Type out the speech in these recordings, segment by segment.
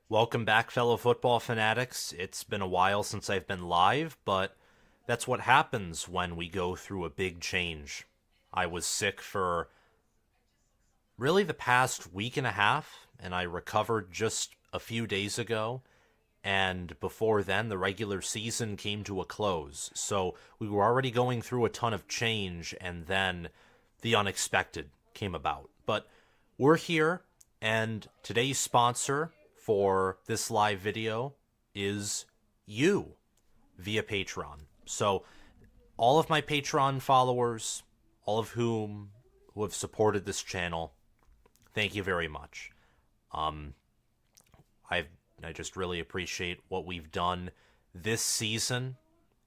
Welcome back, fellow football fanatics. It's been a while since I've been live, but that's what happens when we go through a big change. I was sick for really the past week and a half, and I recovered just a few days ago. And before then, the regular season came to a close. So we were already going through a ton of change, and then the unexpected came about. But we're here, and today's sponsor for this live video is you via Patreon. So all of my Patreon followers, all of who have supported this channel, thank you very much. Um, I just really appreciate what we've done this season,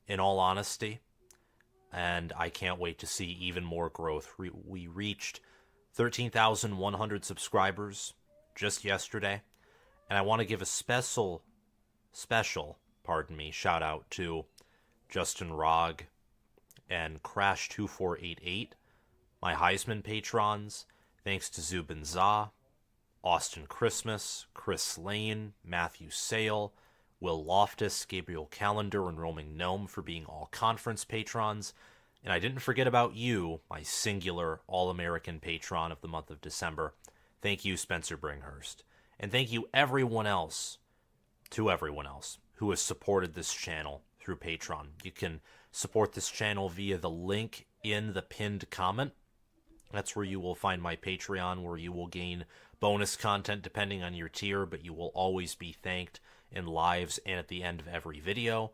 in all honesty, and I can't wait to see even more growth. We reached 13,100 subscribers just yesterday, and I want to give a special, shout out to Justin Rogg and Crash2488, my Heisman patrons. Thanks to Zubin Zah, Austin Christmas, Chris Lane, Matthew Sale, Will Loftus, Gabriel Calendar, and Roaming Gnome for being all conference patrons. And I didn't forget about you, my singular All-American patron of the month of December. Thank you, Spencer Bringhurst. And thank you everyone else who has supported this channel through Patreon. You can support this channel via the link in the pinned comment. That's where you will find my Patreon, where you will gain bonus content depending on your tier, but you will always be thanked in lives and at the end of every video.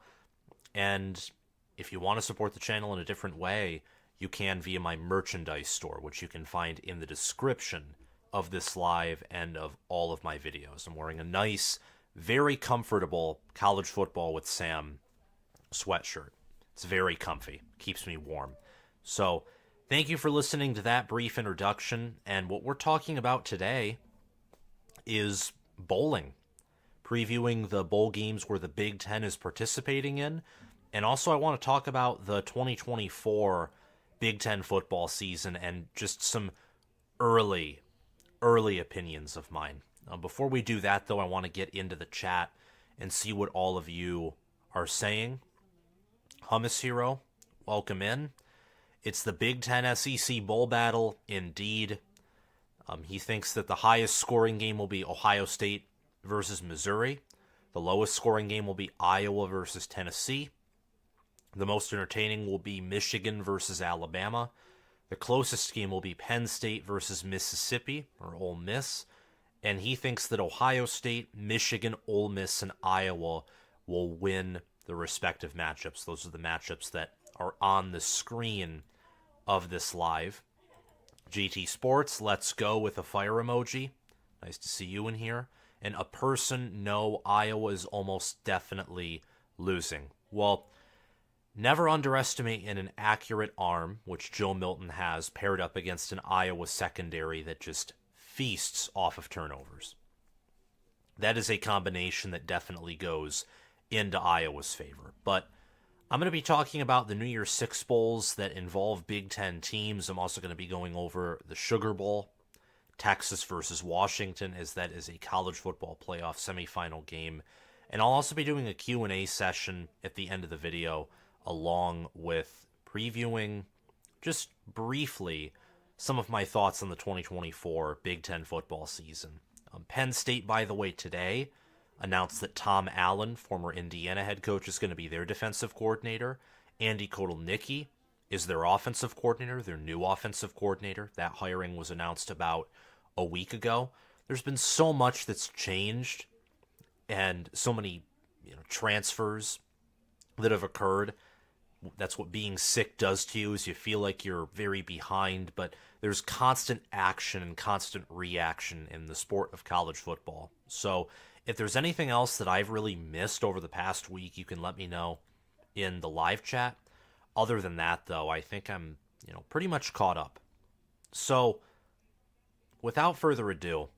And if you want to support the channel in a different way, you can via my merchandise store, which you can find in the description of this live and of all of my videos. I'm wearing a nice, very comfortable College Football with Sam sweatshirt. It's very comfy, keeps me warm. So thank you for listening to that brief introduction, and what we're talking about today is bowling, previewing the bowl games where the Big Ten is participating in, and also I want to talk about the 2024 Big Ten football season and just some early opinions of mine. Before we do that, though, I want to get into the chat and see what all of you are saying. Hummus Hero, welcome in. It's the Big Ten SEC Bowl battle, indeed. He thinks that the highest scoring game will be Ohio State versus Missouri. The lowest scoring game will be Iowa versus Tennessee. The most entertaining will be Michigan versus Alabama. The closest game will be Penn State versus Mississippi, or Ole Miss. And he thinks that Ohio State, Michigan, Ole Miss, and Iowa will win the respective matchups. Those are the matchups that are on the screen of this live. GT Sports, let's go with a fire emoji. Nice to see you in here. And a person, no, Iowa is almost definitely losing. Well, never underestimate an accurate arm, which Joe Milton has, paired up against an Iowa secondary that just feasts off of turnovers. That is a combination that definitely goes into Iowa's favor. But I'm going to be talking about the New Year's Six Bowls that involve Big Ten teams. I'm also going to be going over the Sugar Bowl, Texas versus Washington, as that is a college football playoff semifinal game. And I'll also be doing a Q&A session at the end of the video, along with previewing, just briefly, some of my thoughts on the 2024 Big Ten football season. Penn State, by the way, today announced that Tom Allen, former Indiana head coach, is going to be their defensive coordinator. Andy Kotelnicki is their offensive coordinator, their new offensive coordinator. That hiring was announced about a week ago. There's been so much that's changed and so many transfers that have occurred. That's what being sick does to you, is you feel like you're very behind, but there's constant action and constant reaction in the sport of college football. So if there's anything else that I've really missed over the past week, you can let me know in the live chat. Other than that, though, I think I'm, pretty much caught up. So without further ado,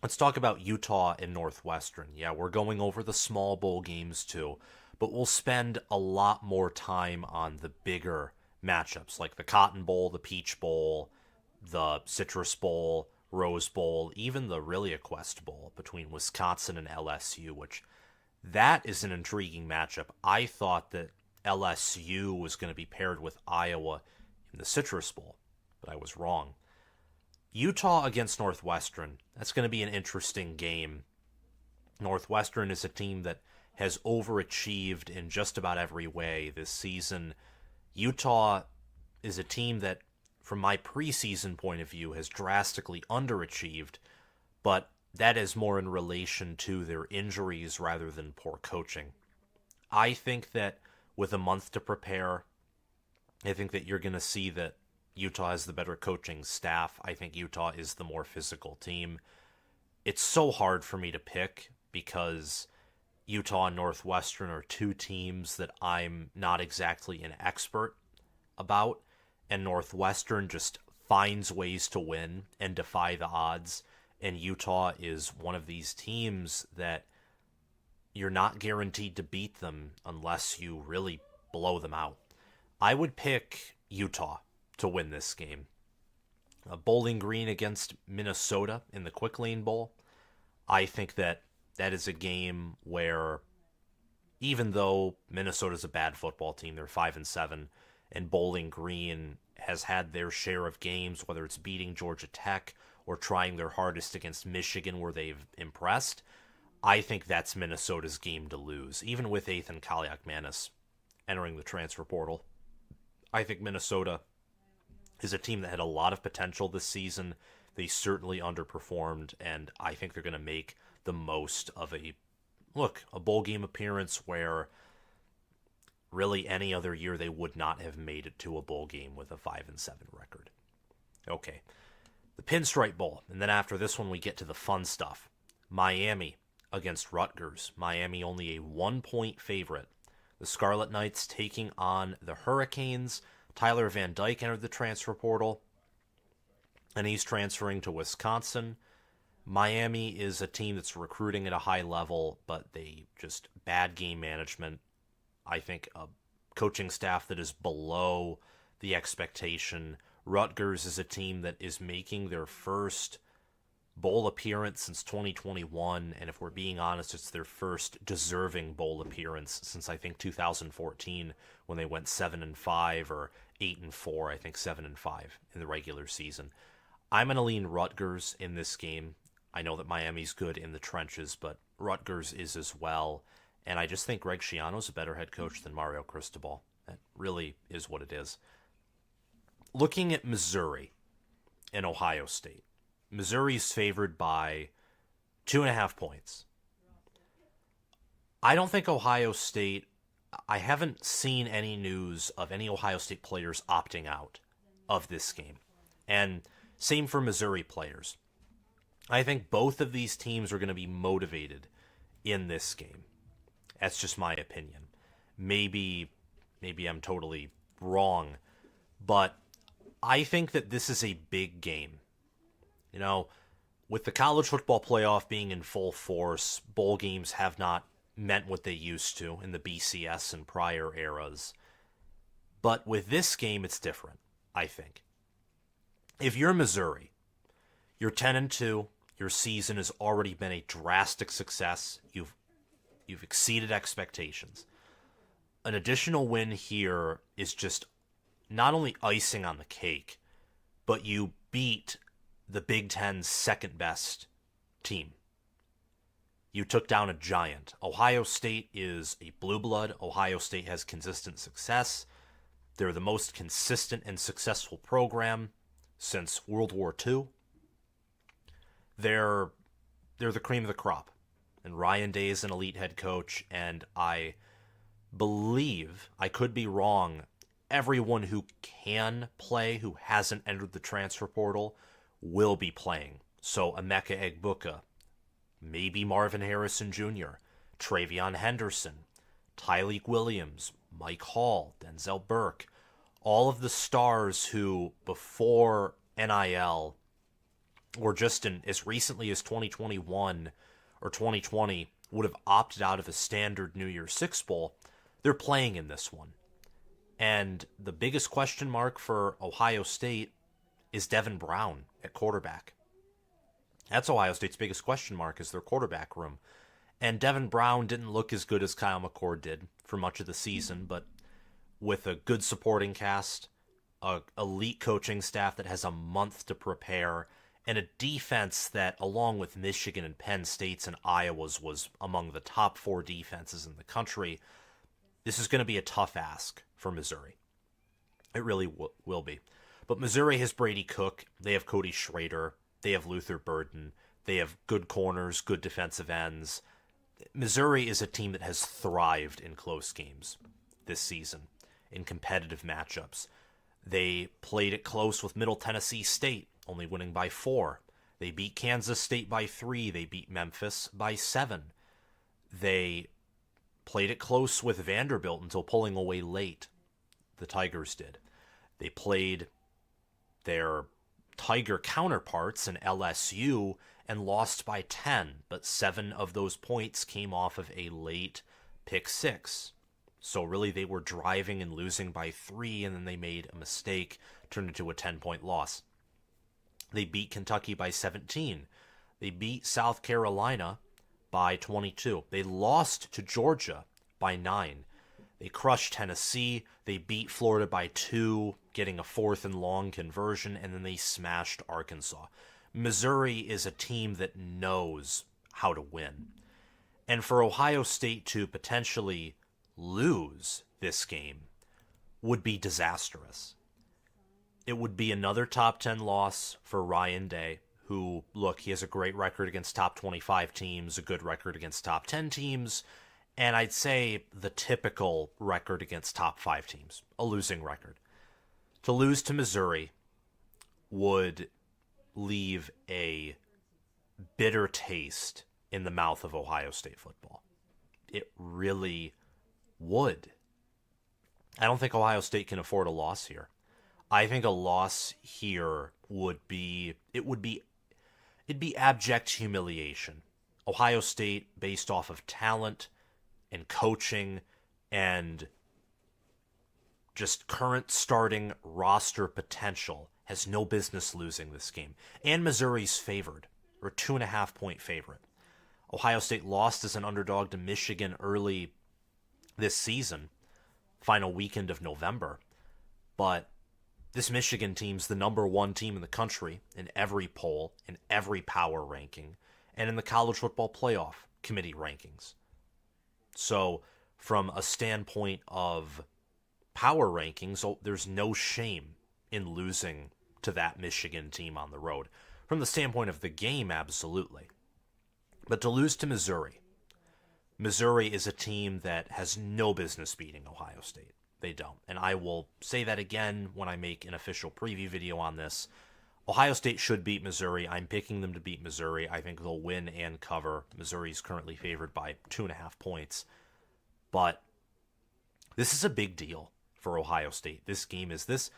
let's talk about Utah and Northwestern. Yeah, we're going over the small bowl games too, but we'll spend a lot more time on the bigger matchups like the Cotton Bowl, the Peach Bowl, the Citrus Bowl, Rose Bowl, even the ReliaQuest Bowl between Wisconsin and LSU, which that is an intriguing matchup. I thought that LSU was going to be paired with Iowa in the Citrus Bowl, but I was wrong. Utah against Northwestern, that's going to be an interesting game. Northwestern is a team that has overachieved in just about every way this season. Utah is a team that, from my preseason point of view, has drastically underachieved, but that is more in relation to their injuries rather than poor coaching. I think that with a month to prepare, I think that you're going to see that Utah has the better coaching staff. I think Utah is the more physical team. It's so hard for me to pick because Utah and Northwestern are two teams that I'm not exactly an expert about, and Northwestern just finds ways to win and defy the odds, and Utah is one of these teams that you're not guaranteed to beat them unless you really blow them out. I would pick Utah to win this game. Bowling Green against Minnesota in the Quick Lane Bowl. I think that is a game where, even though Minnesota's a bad football team, they're 5-7, and Bowling Green has had their share of games, whether it's beating Georgia Tech or trying their hardest against Michigan where they've impressed. I think that's Minnesota's game to lose, even with Ethan Kaliakmanis entering the transfer portal. I think Minnesota is a team that had a lot of potential this season. They certainly underperformed, and I think they're going to make the most of a bowl game appearance where really any other year they would not have made it to a bowl game with a 5-7 record. Okay, the Pinstripe Bowl, and then after this one we get to the fun stuff. Miami against Rutgers. Miami only a 1-point favorite. The Scarlet Knights taking on the Hurricanes. Tyler Van Dyke entered the transfer portal, and he's transferring to Wisconsin. Miami is a team that's recruiting at a high level, but they just bad game management. I think a coaching staff that is below the expectation. Rutgers is a team that is making their first bowl appearance since 2021, and if we're being honest, it's their first deserving bowl appearance since I think 2014 when they went 7-5 or 8-4. I think 7-5 in the regular season. I'm going to lean Rutgers in this game. I know that Miami's good in the trenches, but Rutgers is as well, and I just think Greg Schiano's a better head coach than Mario Cristobal. That really is what it is. Looking at Missouri and Ohio State. Missouri's favored by 2.5 points. I don't think Ohio State, I haven't seen any news of any Ohio State players opting out of this game. And same for Missouri players. I think both of these teams are going to be motivated in this game. That's just my opinion. Maybe I'm totally wrong, but I think that this is a big game. You know, with the college football playoff being in full force, bowl games have not meant what they used to in the BCS and prior eras. But with this game, it's different, I think. If you're Missouri, you're 10-2, your season has already been a drastic success. You've exceeded expectations. An additional win here is just not only icing on the cake, but you beat the Big Ten's second best team. You took down a giant. Ohio State is a blue blood. Ohio State has consistent success. They're the most consistent and successful program since World War II. They're the cream of the crop. And Ryan Day is an elite head coach, and I believe, I could be wrong, everyone who can play, who hasn't entered the transfer portal, will be playing. So Emeka Egbuka, maybe Marvin Harrison Jr., Travion Henderson, Tyleik Williams, Mike Hall, Denzel Burke, all of the stars who before NIL or just in as recently as 2021 or 2020 would have opted out of a standard New Year's Six Bowl, they're playing in this one. And the biggest question mark for Ohio State is Devin Brown at quarterback. That's Ohio State's biggest question mark, is their quarterback room. And Devin Brown didn't look as good as Kyle McCord did for much of the season, but with a good supporting cast, a elite coaching staff that has a month to prepare, and a defense that, along with Michigan and Penn State's and Iowa's, was among the top 4 defenses in the country, this is going to be a tough ask for Missouri. It really will be. But Missouri has Brady Cook, they have Cody Schrader, they have Luther Burden, they have good corners, good defensive ends. Missouri is a team that has thrived in close games this season, in competitive matchups. They played it close with Middle Tennessee State, only winning by 4. They beat Kansas State by 3. They beat Memphis by 7. They played it close with Vanderbilt until pulling away late. The Tigers did. They played their Tiger counterparts in LSU and lost by 10, but 7 of those points came off of a late pick 6. So really they were driving and losing by 3, and then they made a mistake, turned into a 10-point loss. They beat Kentucky by 17. They beat South Carolina by 22. They lost to Georgia by 9. They crushed Tennessee. They beat Florida by 2, getting a 4th and long conversion, and then they smashed Arkansas. Missouri is a team that knows how to win. And for Ohio State to potentially lose this game would be disastrous. It would be another top 10 loss for Ryan Day, who, look, he has a great record against top 25 teams, a good record against top 10 teams, and I'd say the typical record against top 5 teams, a losing record. To lose to Missouri would leave a bitter taste in the mouth of Ohio State football. It really would. I don't think Ohio State can afford a loss here. I think a loss here would be abject humiliation. Ohio State, based off of talent and coaching and just current starting roster potential, has no business losing this game. And Missouri's favored, or 2.5-point favorite. Ohio State lost as an underdog to Michigan early this season, final weekend of November. But this Michigan team's the number 1 team in the country in every poll, in every power ranking, and in the college football playoff committee rankings. So from a standpoint of power rankings, there's no shame in losing to that Michigan team on the road. From the standpoint of the game, absolutely. But to lose to Missouri is a team that has no business beating Ohio State. They don't. And I will say that again when I make an official preview video on this. Ohio State should beat Missouri. I'm picking them to beat Missouri. I think they'll win and cover. Missouri's currently favored by 2.5 points. But this is a big deal for Ohio State. This game is this.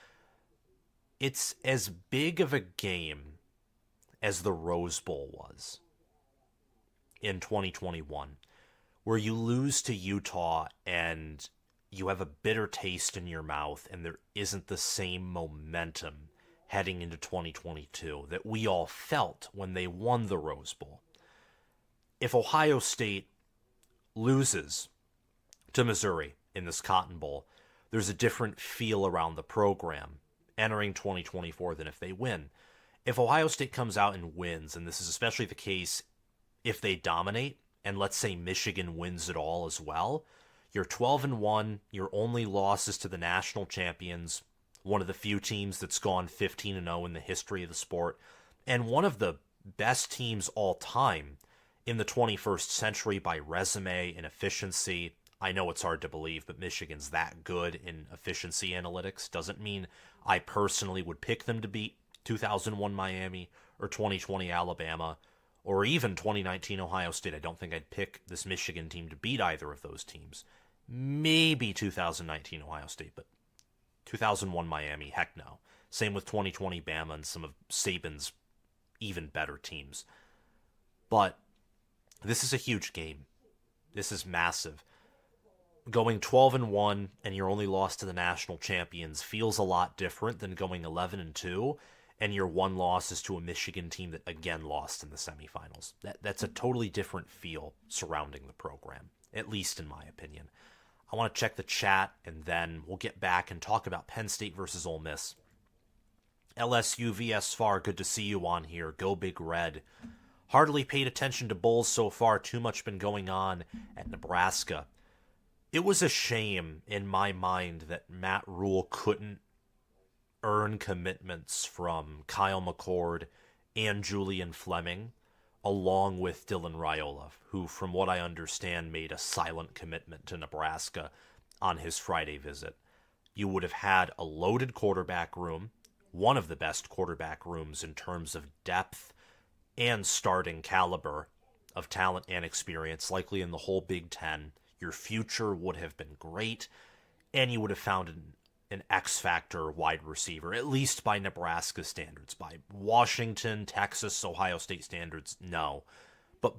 It's as big of a game as the Rose Bowl was in 2021, where you lose to Utah and you have a bitter taste in your mouth and there isn't the same momentum heading into 2022 that we all felt when they won the Rose Bowl. If Ohio State loses to Missouri in this Cotton Bowl, there's a different feel around the program entering 2024 than if they win. If Ohio State comes out and wins, and this is especially the case if they dominate, and let's say Michigan wins it all as well, you're 12-1, your only loss is to the national champions, one of the few teams that's gone 15-0 in the history of the sport, and one of the best teams all time in the 21st century by resume and efficiency. I know it's hard to believe, but Michigan's that good in efficiency analytics. Doesn't mean I personally would pick them to beat 2001 Miami or 2020 Alabama or even 2019 Ohio State. I don't think I'd pick this Michigan team to beat either of those teams. Maybe 2019 Ohio State, but 2001 Miami, heck no. Same with 2020 Bama and some of Saban's even better teams. But this is a huge game. This is massive. Going 12-1 and your only loss to the national champions feels a lot different than going 11-2 and your one loss is to a Michigan team that again lost in the semifinals. That's a totally different feel surrounding the program, at least in my opinion. I want to check the chat, and then we'll get back and talk about Penn State versus Ole Miss. LSU vs Far, good to see you on here. Go Big Red. Hardly paid attention to bowls so far. Too much been going on at Nebraska. It was a shame in my mind that Matt Rule couldn't earn commitments from Kyle McCord and Julian Fleming, along with Dylan Raiola, who, from what I understand, made a silent commitment to Nebraska on his Friday visit. You would have had a loaded quarterback room, one of the best quarterback rooms in terms of depth and starting caliber of talent and experience, likely in the whole Big Ten. Your future would have been great, and you would have found an X-factor wide receiver, at least by Nebraska standards. By Washington, Texas, Ohio State standards, no. But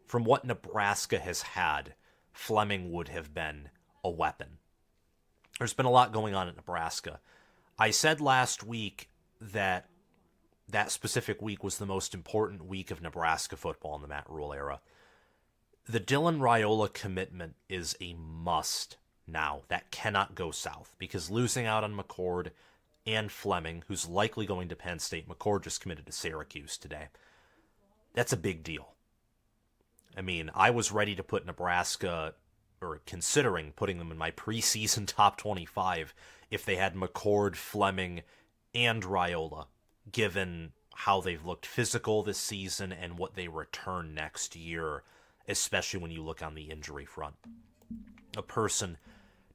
from what Nebraska has had, Fleming would have been a weapon. There's been a lot going on at Nebraska. I said last week that specific week was the most important week of Nebraska football in the Matt Rule era. The Dylan Raiola commitment is a must now. That cannot go south, because losing out on McCord and Fleming, who's likely going to Penn State — McCord just committed to Syracuse today — that's a big deal. I mean, I was ready to put Nebraska, or considering putting them in my preseason top 25 if they had McCord, Fleming, and Raiola, given how they've looked physical this season and what they return next year, especially when you look on the injury front.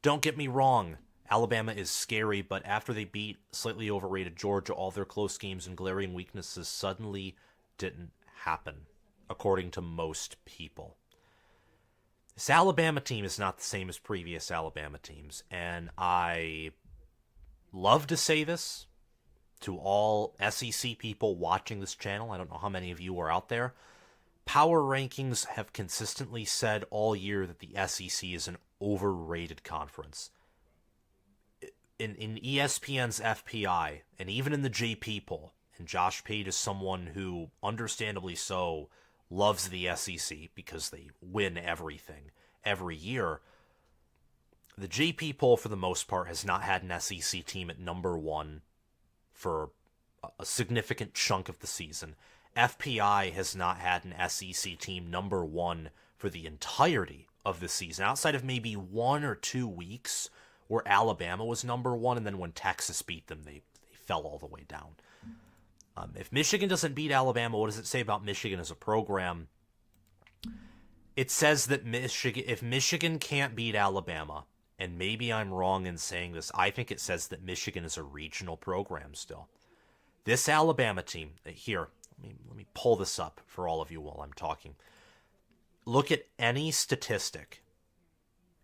Don't get me wrong, Alabama is scary, but after they beat slightly overrated Georgia, all their close games and glaring weaknesses suddenly didn't happen, according to most people. This Alabama team is not the same as previous Alabama teams, and I love to say this to all SEC people watching this channel. I don't know how many of you are out there. Power rankings have consistently said all year that the SEC is an overrated conference. In ESPN's FPI, and even in the JP poll, and Josh Pate is someone who, understandably so, loves the SEC because they win everything every year. The JP poll, for the most part, has not had an SEC team at number one for a significant chunk of the season. FPI has not had an SEC team number one for the entirety of the season, outside of maybe 1 or 2 weeks where Alabama was number one, and then when Texas beat them, they fell all the way down. If Michigan doesn't beat Alabama, what does it say about Michigan as a program? It says that if Michigan can't beat Alabama, and maybe I'm wrong in saying this, I think it says that Michigan is a regional program still. This Alabama team, here, let me pull this up for all of you while I'm talking. Look at any statistic,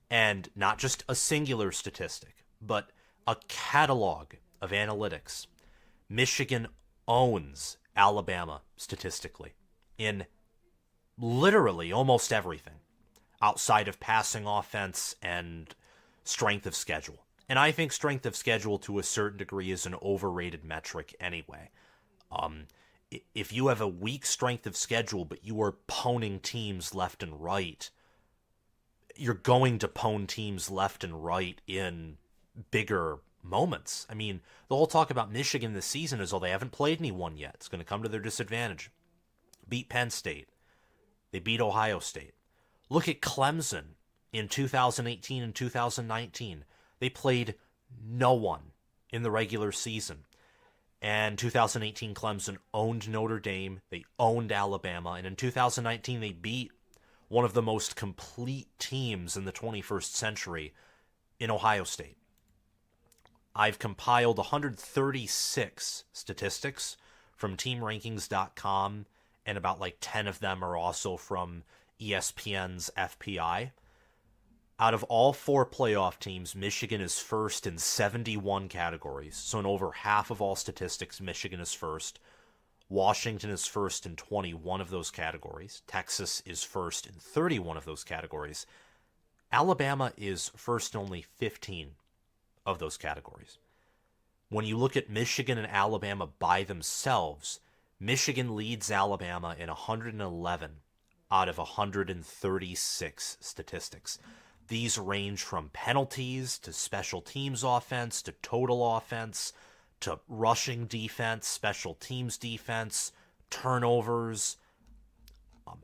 and not just a singular statistic, but a catalog of analytics. Michigan owns Alabama statistically in literally almost everything outside of passing offense and strength of schedule. And I think strength of schedule to a certain degree is an overrated metric anyway. If you have a weak strength of schedule, but you are pwning teams left and right, you're going to pwn teams left and right in bigger moments. I mean, the whole talk about Michigan this season is, they haven't played anyone yet. It's going to come to their disadvantage. Beat Penn State. They beat Ohio State. Look at Clemson in 2018 and 2019. They played no one in the regular season. And 2018, Clemson owned Notre Dame. They owned Alabama. And in 2019, they beat one of the most complete teams in the 21st century in Ohio State. I've compiled 136 statistics from TeamRankings.com, and about 10 of them are also from ESPN's FPI. Out of all 4 playoff teams, Michigan is first in 71 categories. So in over half of all statistics, Michigan is first. Washington is first in 21 of those categories. Texas is first in 31 of those categories. Alabama is first in only 15 of those categories. When you look at Michigan and Alabama by themselves, Michigan leads Alabama in 111 out of 136 statistics. These range from penalties to special teams offense to total offense to rushing defense, special teams defense, turnovers,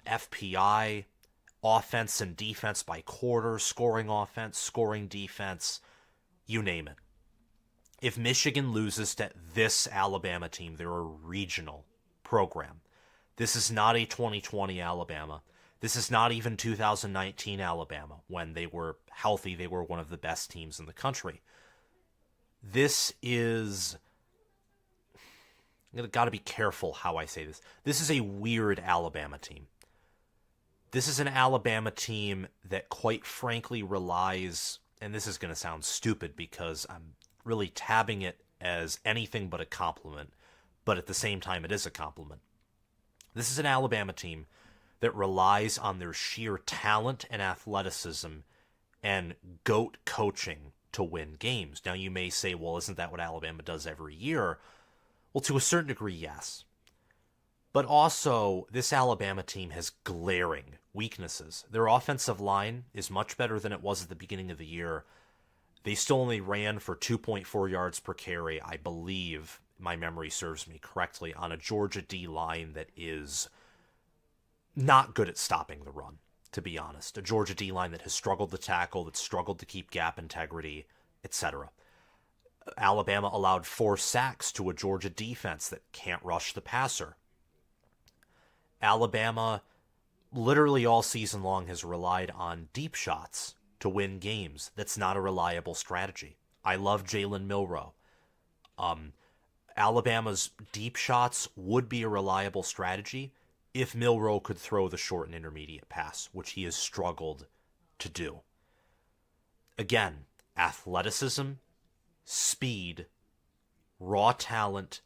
FPI, offense and defense by quarter, scoring offense, scoring defense, you name it. If Michigan loses to this Alabama team, they're a regional program. This is not a 2020 Alabama. This is not even 2019 Alabama. When they were healthy, they were one of the best teams in the country. This is... I've got to be careful how I say this. This is a weird Alabama team. This is an Alabama team that quite frankly relies, and this is going to sound stupid because I'm really tabbing it as anything but a compliment, but at the same time it is a compliment. This is an Alabama team that relies on their sheer talent and athleticism and GOAT coaching to win games. Now you may say, well, isn't that what Alabama does every year? Well, to a certain degree, yes. But also, this Alabama team has glaring weaknesses. Their offensive line is much better than it was at the beginning of the year. They still only ran for 2.4 yards per carry, I believe, my memory serves me correctly, on a Georgia D line that is not good at stopping the run, to be honest. A Georgia D line that has struggled to tackle, that's struggled to keep gap integrity, etc. Alabama allowed 4 sacks to a Georgia defense that can't rush the passer. Alabama, literally all season long, has relied on deep shots to win games. That's not a reliable strategy. I love Jalen Milroe. Alabama's deep shots would be a reliable strategy if Milroe could throw the short and intermediate pass, which he has struggled to do. Again, athleticism, speed, raw talent,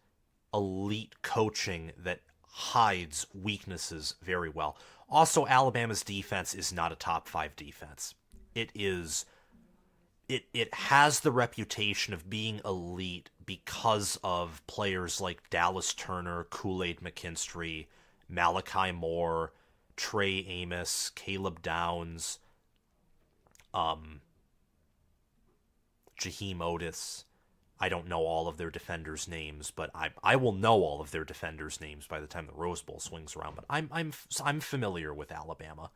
elite coaching that hides weaknesses very well. Also, Alabama's defense is not a top 5 defense. It has the reputation of being elite because of players like Dallas Turner, Kool-Aid McKinstry, Malachi Moore, Trey Amos, Caleb Downs, Jaheim Otis. I don't know all of their defenders' names, but I will know all of their defenders' names by the time the Rose Bowl swings around. But I'm familiar with Alabama.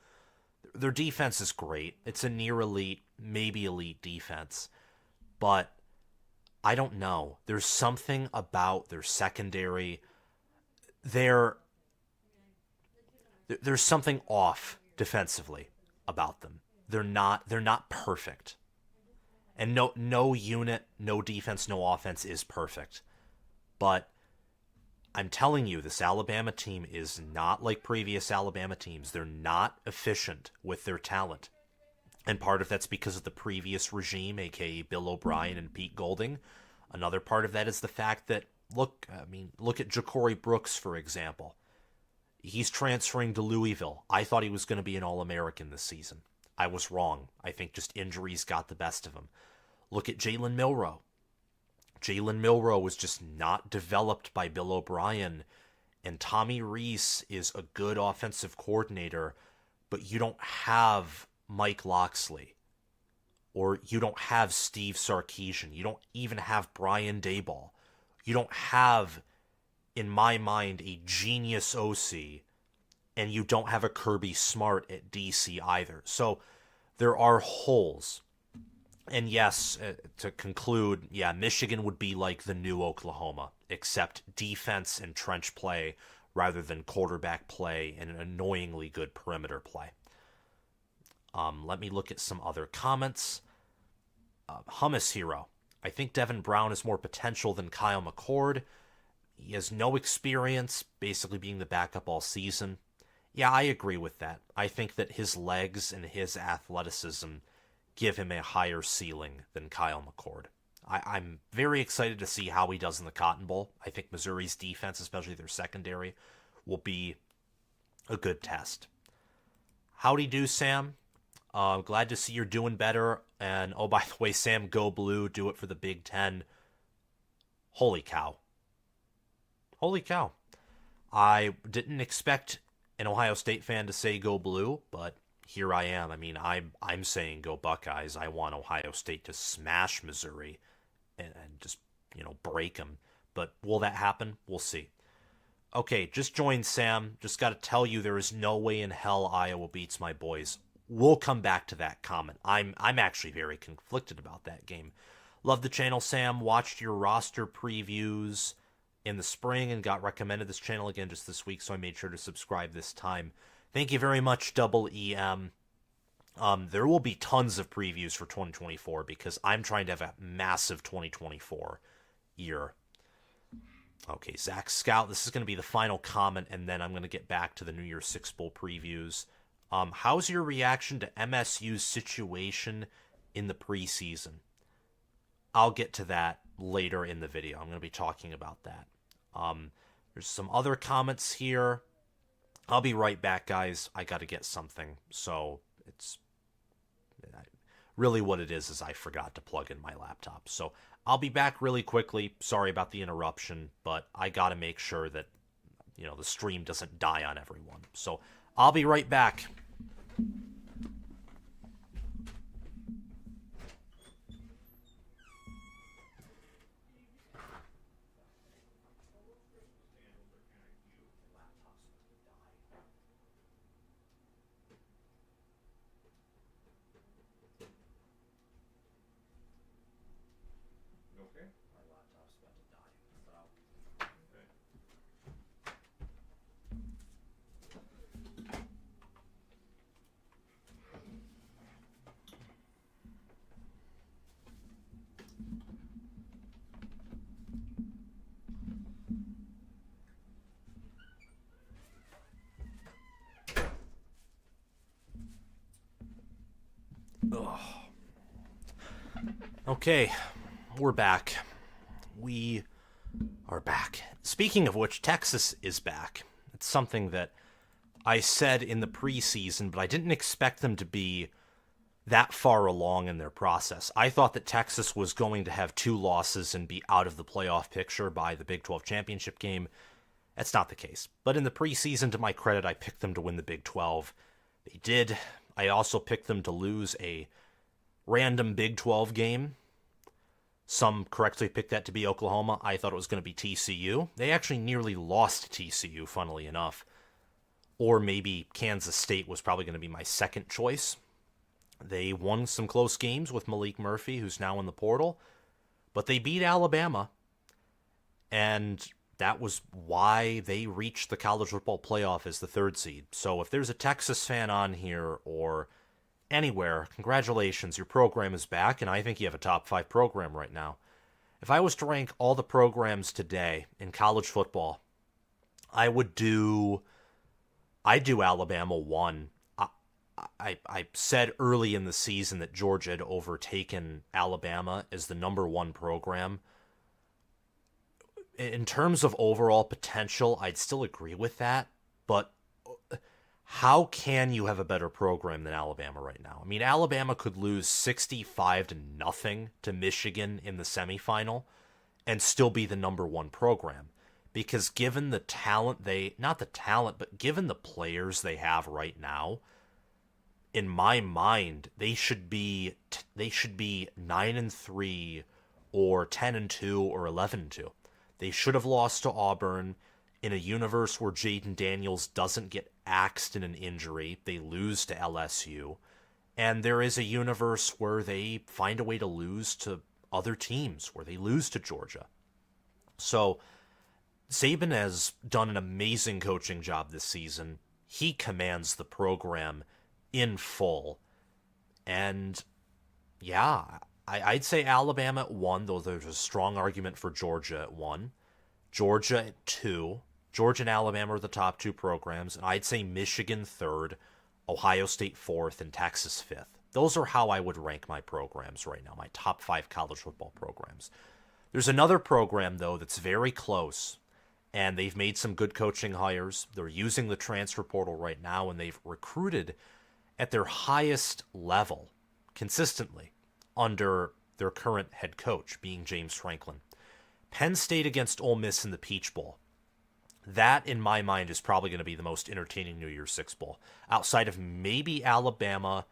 Their defense is great. It's a near elite, maybe elite defense, but I don't know. There's something about their secondary. There's something off defensively about them. They're not perfect. And no unit, no defense, no offense is perfect. But I'm telling you, this Alabama team is not like previous Alabama teams. They're not efficient with their talent. And part of that's because of the previous regime, a.k.a. Bill O'Brien and Pete Golding. Another part of that is the fact that, look at Ja'Cory Brooks, for example. He's transferring to Louisville. I thought he was going to be an All-American this season. I was wrong. I think just injuries got the best of him. Look at Jalen Milroe. Jalen Milroe was just not developed by Bill O'Brien, and Tommy Rees is a good offensive coordinator, but you don't have Mike Locksley, or you don't have Steve Sarkisian. You don't even have Brian Daboll. You don't have, in my mind, a genius OC, and you don't have a Kirby Smart at DC either. So there are holes. And yes, to conclude, yeah, Michigan would be like the new Oklahoma, except defense and trench play rather than quarterback play and an annoyingly good perimeter play. Let me look at some other comments. Hummus Hero. I think Devin Brown has more potential than Kyle McCord. He has no experience, basically being the backup all season. Yeah, I agree with that. I think that his legs and his athleticism give him a higher ceiling than Kyle McCord. I'm very excited to see how he does in the Cotton Bowl. I think Missouri's defense, especially their secondary, will be a good test. Howdy do, Sam. Glad to see you're doing better. And, oh, by the way, Sam, go blue. Do it for the Big Ten. Holy cow. Holy cow. I didn't expect an Ohio State fan to say go blue, but here I am. I mean, I'm saying go Buckeyes. I want Ohio State to smash Missouri and just, break them. But will that happen? We'll see. Okay, just joined Sam. Just got to tell you there is no way in hell Iowa beats my boys. We'll come back to that comment. I'm actually very conflicted about that game. Love the channel, Sam. Watched your roster previews in the spring and got recommended this channel again just this week, so I made sure to subscribe this time. Thank you very much, Double EM. There will be tons of previews for 2024 because I'm trying to have a massive 2024 year. Okay, Zach Scout, this is going to be the final comment, and then I'm going to get back to the New Year's Six Bowl previews. How's your reaction to MSU's situation in the preseason? I'll get to that later in the video. I'm going to be talking about that. There's some other comments here. I'll be right back, guys. I got to get something. So it's really what it is I forgot to plug in my laptop. So I'll be back really quickly. Sorry about the interruption, but I got to make sure that, the stream doesn't die on everyone. So I'll be right back. Okay, we're back. We are back. Speaking of which, Texas is back. It's something that I said in the preseason, but I didn't expect them to be that far along in their process. I thought that Texas was going to have 2 losses and be out of the playoff picture by the Big 12 championship game. That's not the case. But in the preseason, to my credit, I picked them to win the Big 12. They did. I also picked them to lose a random Big 12 game. Some correctly picked that to be Oklahoma. I thought it was going to be TCU. They actually nearly lost to TCU, funnily enough. Or maybe Kansas State was probably going to be my second choice. They won some close games with Malik Murphy, who's now in the portal. But they beat Alabama. And that was why they reached the college football playoff as the 3rd seed. So if there's a Texas fan on here or anywhere, congratulations, your program is back, and I think you have a top 5 program right now. If I was to rank all the programs today in college football, I'd do Alabama 1. I said early in the season that Georgia had overtaken Alabama as the number 1 program. In terms of overall potential, I'd still agree with that, but how can you have a better program than Alabama right now? I mean, Alabama could lose 65-0 to Michigan in the semifinal and still be the number 1 program. Because given the talent given the players they have right now, in my mind, they should be 9-3 or 10-2 or 11-2. They should have lost to Auburn. In a universe where Jaden Daniels doesn't get axed in an injury, they lose to LSU. And there is a universe where they find a way to lose to other teams, where they lose to Georgia. So Saban has done an amazing coaching job this season. He commands the program in full. And yeah, I'd say Alabama at 1, though there's a strong argument for Georgia at 1. Georgia at 2. Georgia and Alabama are the top 2 programs, and I'd say Michigan 3rd, Ohio State 4th, and Texas 5th. Those are how I would rank my programs right now, my top 5 college football programs. There's another program, though, that's very close, and they've made some good coaching hires. They're using the transfer portal right now, and they've recruited at their highest level consistently under their current head coach, being James Franklin. Penn State against Ole Miss in the Peach Bowl. That, in my mind, is probably going to be the most entertaining New Year's Six Bowl. Outside of maybe Alabama,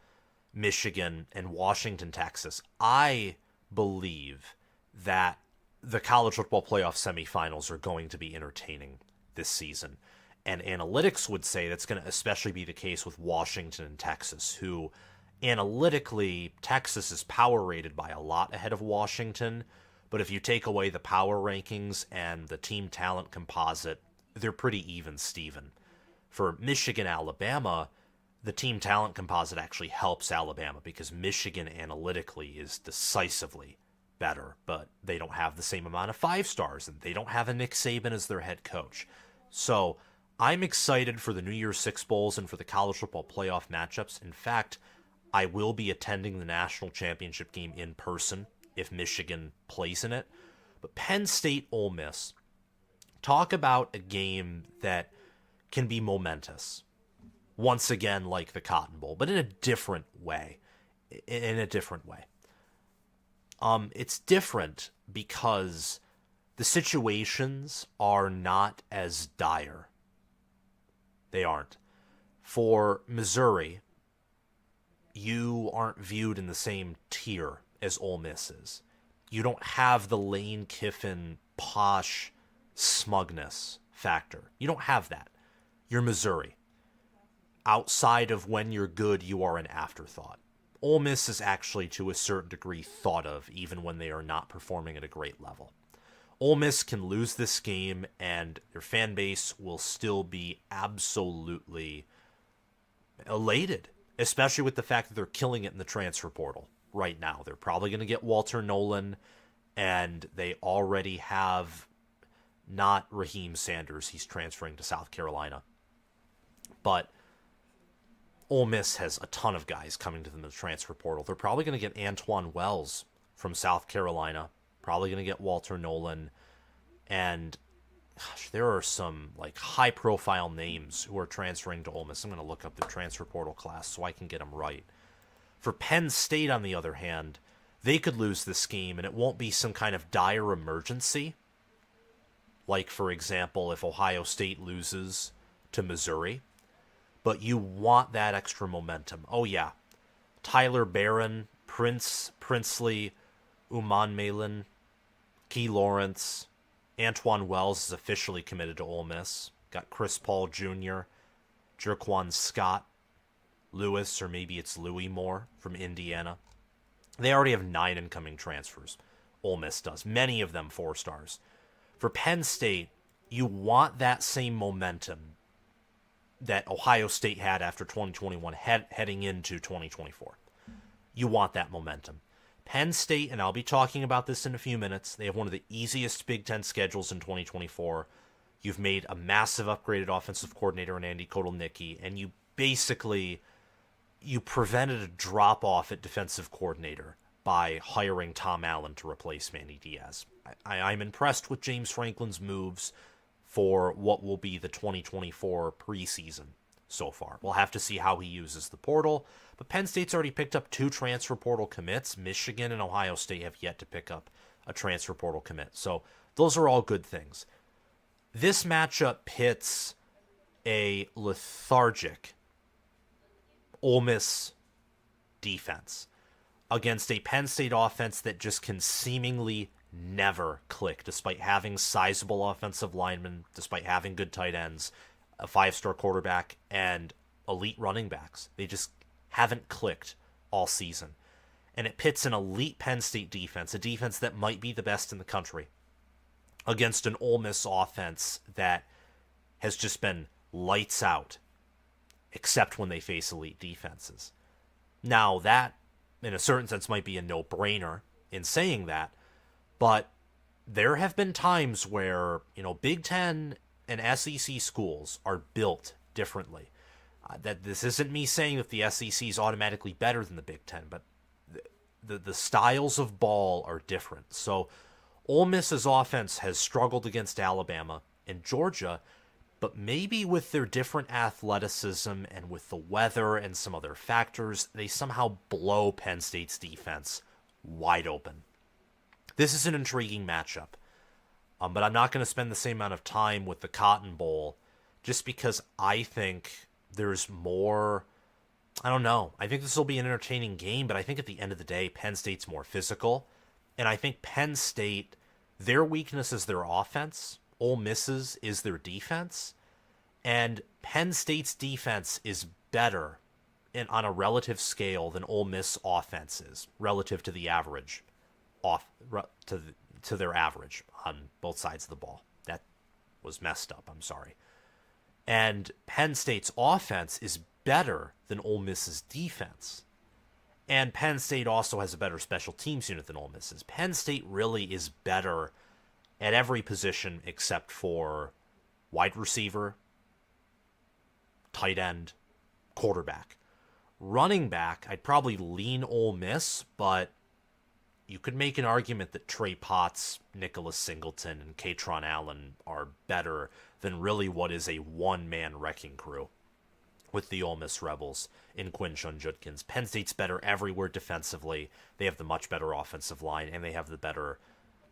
Michigan, and Washington, Texas, I believe that the college football playoff semifinals are going to be entertaining this season. And analytics would say that's going to especially be the case with Washington and Texas, who analytically, Texas is power rated by a lot ahead of Washington. But if you take away the power rankings and the team talent composite, they're pretty even Steven. For Michigan, Alabama, the team talent composite actually helps Alabama because Michigan analytically is decisively better, but they don't have the same amount of 5 stars and they don't have a Nick Saban as their head coach. So I'm excited for the New Year's Six Bowls and for the college football playoff matchups. In fact, I will be attending the national championship game in person if Michigan plays in it. But Penn State, Ole Miss, talk about a game that can be momentous. Once again, like the Cotton Bowl, but in a different way. It's different because the situations are not as dire. They aren't. For Missouri, you aren't viewed in the same tier as Ole Miss is. You don't have the Lane Kiffin posh smugness factor. You don't have that. You're Missouri. Outside of when you're good, you are an afterthought. Ole Miss is actually, to a certain degree, thought of, even when they are not performing at a great level. Ole Miss can lose this game, and their fan base will still be absolutely elated, especially with the fact that they're killing it in the transfer portal right now. They're probably going to get Walter Nolan, and they already have not Raheem Sanders. He's transferring to South Carolina. But Ole Miss has a ton of guys coming to them in the transfer portal. They're probably going to get Antoine Wells from South Carolina. Probably going to get Walter Nolan. And gosh, there are some like high-profile names who are transferring to Ole Miss. I'm going to look up the transfer portal class so I can get them right. For Penn State, on the other hand, they could lose this game, and it won't be some kind of dire emergency. Like, for example, if Ohio State loses to Missouri. But you want that extra momentum. Oh, yeah. Tyler Barron, Princely, Uman Malin, Key Lawrence, Antoine Wells is officially committed to Ole Miss. Got Chris Paul Jr., Jerquan Scott, Lewis, or maybe it's Louis Moore from Indiana. They already have 9 incoming transfers. Ole Miss does. Many of them 4 stars. For Penn State, you want that same momentum that Ohio State had after 2021 heading into 2024. You want that momentum. Penn State, and I'll be talking about this in a few minutes, they have one of the easiest Big Ten schedules in 2024. You've made a massive upgraded offensive coordinator in Andy Kotelnicki, and you prevented a drop-off at defensive coordinator by hiring Tom Allen to replace Manny Diaz. I'm impressed with James Franklin's moves for what will be the 2024 preseason so far. We'll have to see how he uses the portal, but Penn State's already picked up 2 transfer portal commits. Michigan and Ohio State have yet to pick up a transfer portal commit, so those are all good things. This matchup pits a lethargic Ole Miss defense against a Penn State offense that just can seemingly never click, despite having sizable offensive linemen, despite having good tight ends, a 5-star quarterback, and elite running backs. They just haven't clicked all season. And it pits an elite Penn State defense, a defense that might be the best in the country, against an Ole Miss offense that has just been lights out, except when they face elite defenses. Now, that, in a certain sense, might be a no-brainer in saying that, but there have been times where, Big Ten and SEC schools are built differently. That this isn't me saying that the SEC is automatically better than the Big Ten, but the styles of ball are different. So Ole Miss's offense has struggled against Alabama and Georgia, but maybe with their different athleticism and with the weather and some other factors, they somehow blow Penn State's defense wide open. This is an intriguing matchup. But I'm not going to spend the same amount of time with the Cotton Bowl just because I think there's more. I don't know. I think this will be an entertaining game, but I think at the end of the day, Penn State's more physical. And I think Penn State, their weakness is their offense. Ole Miss's is their defense. And Penn State's defense is better on a relative scale than Ole Miss offense is relative to the average to their average on both sides of the ball. That was messed up. I'm sorry. And Penn State's offense is better than Ole Miss's defense. And Penn State also has a better special teams unit than Ole Miss's. Penn State really is better at every position except for wide receiver, tight end, quarterback. Running back, I'd probably lean Ole Miss, but you could make an argument that Trey Potts, Nicholas Singleton, and Katron Allen are better than really what is a one-man wrecking crew with the Ole Miss Rebels in Quinshon Judkins. Penn State's better everywhere defensively. They have the much better offensive line, and they have the better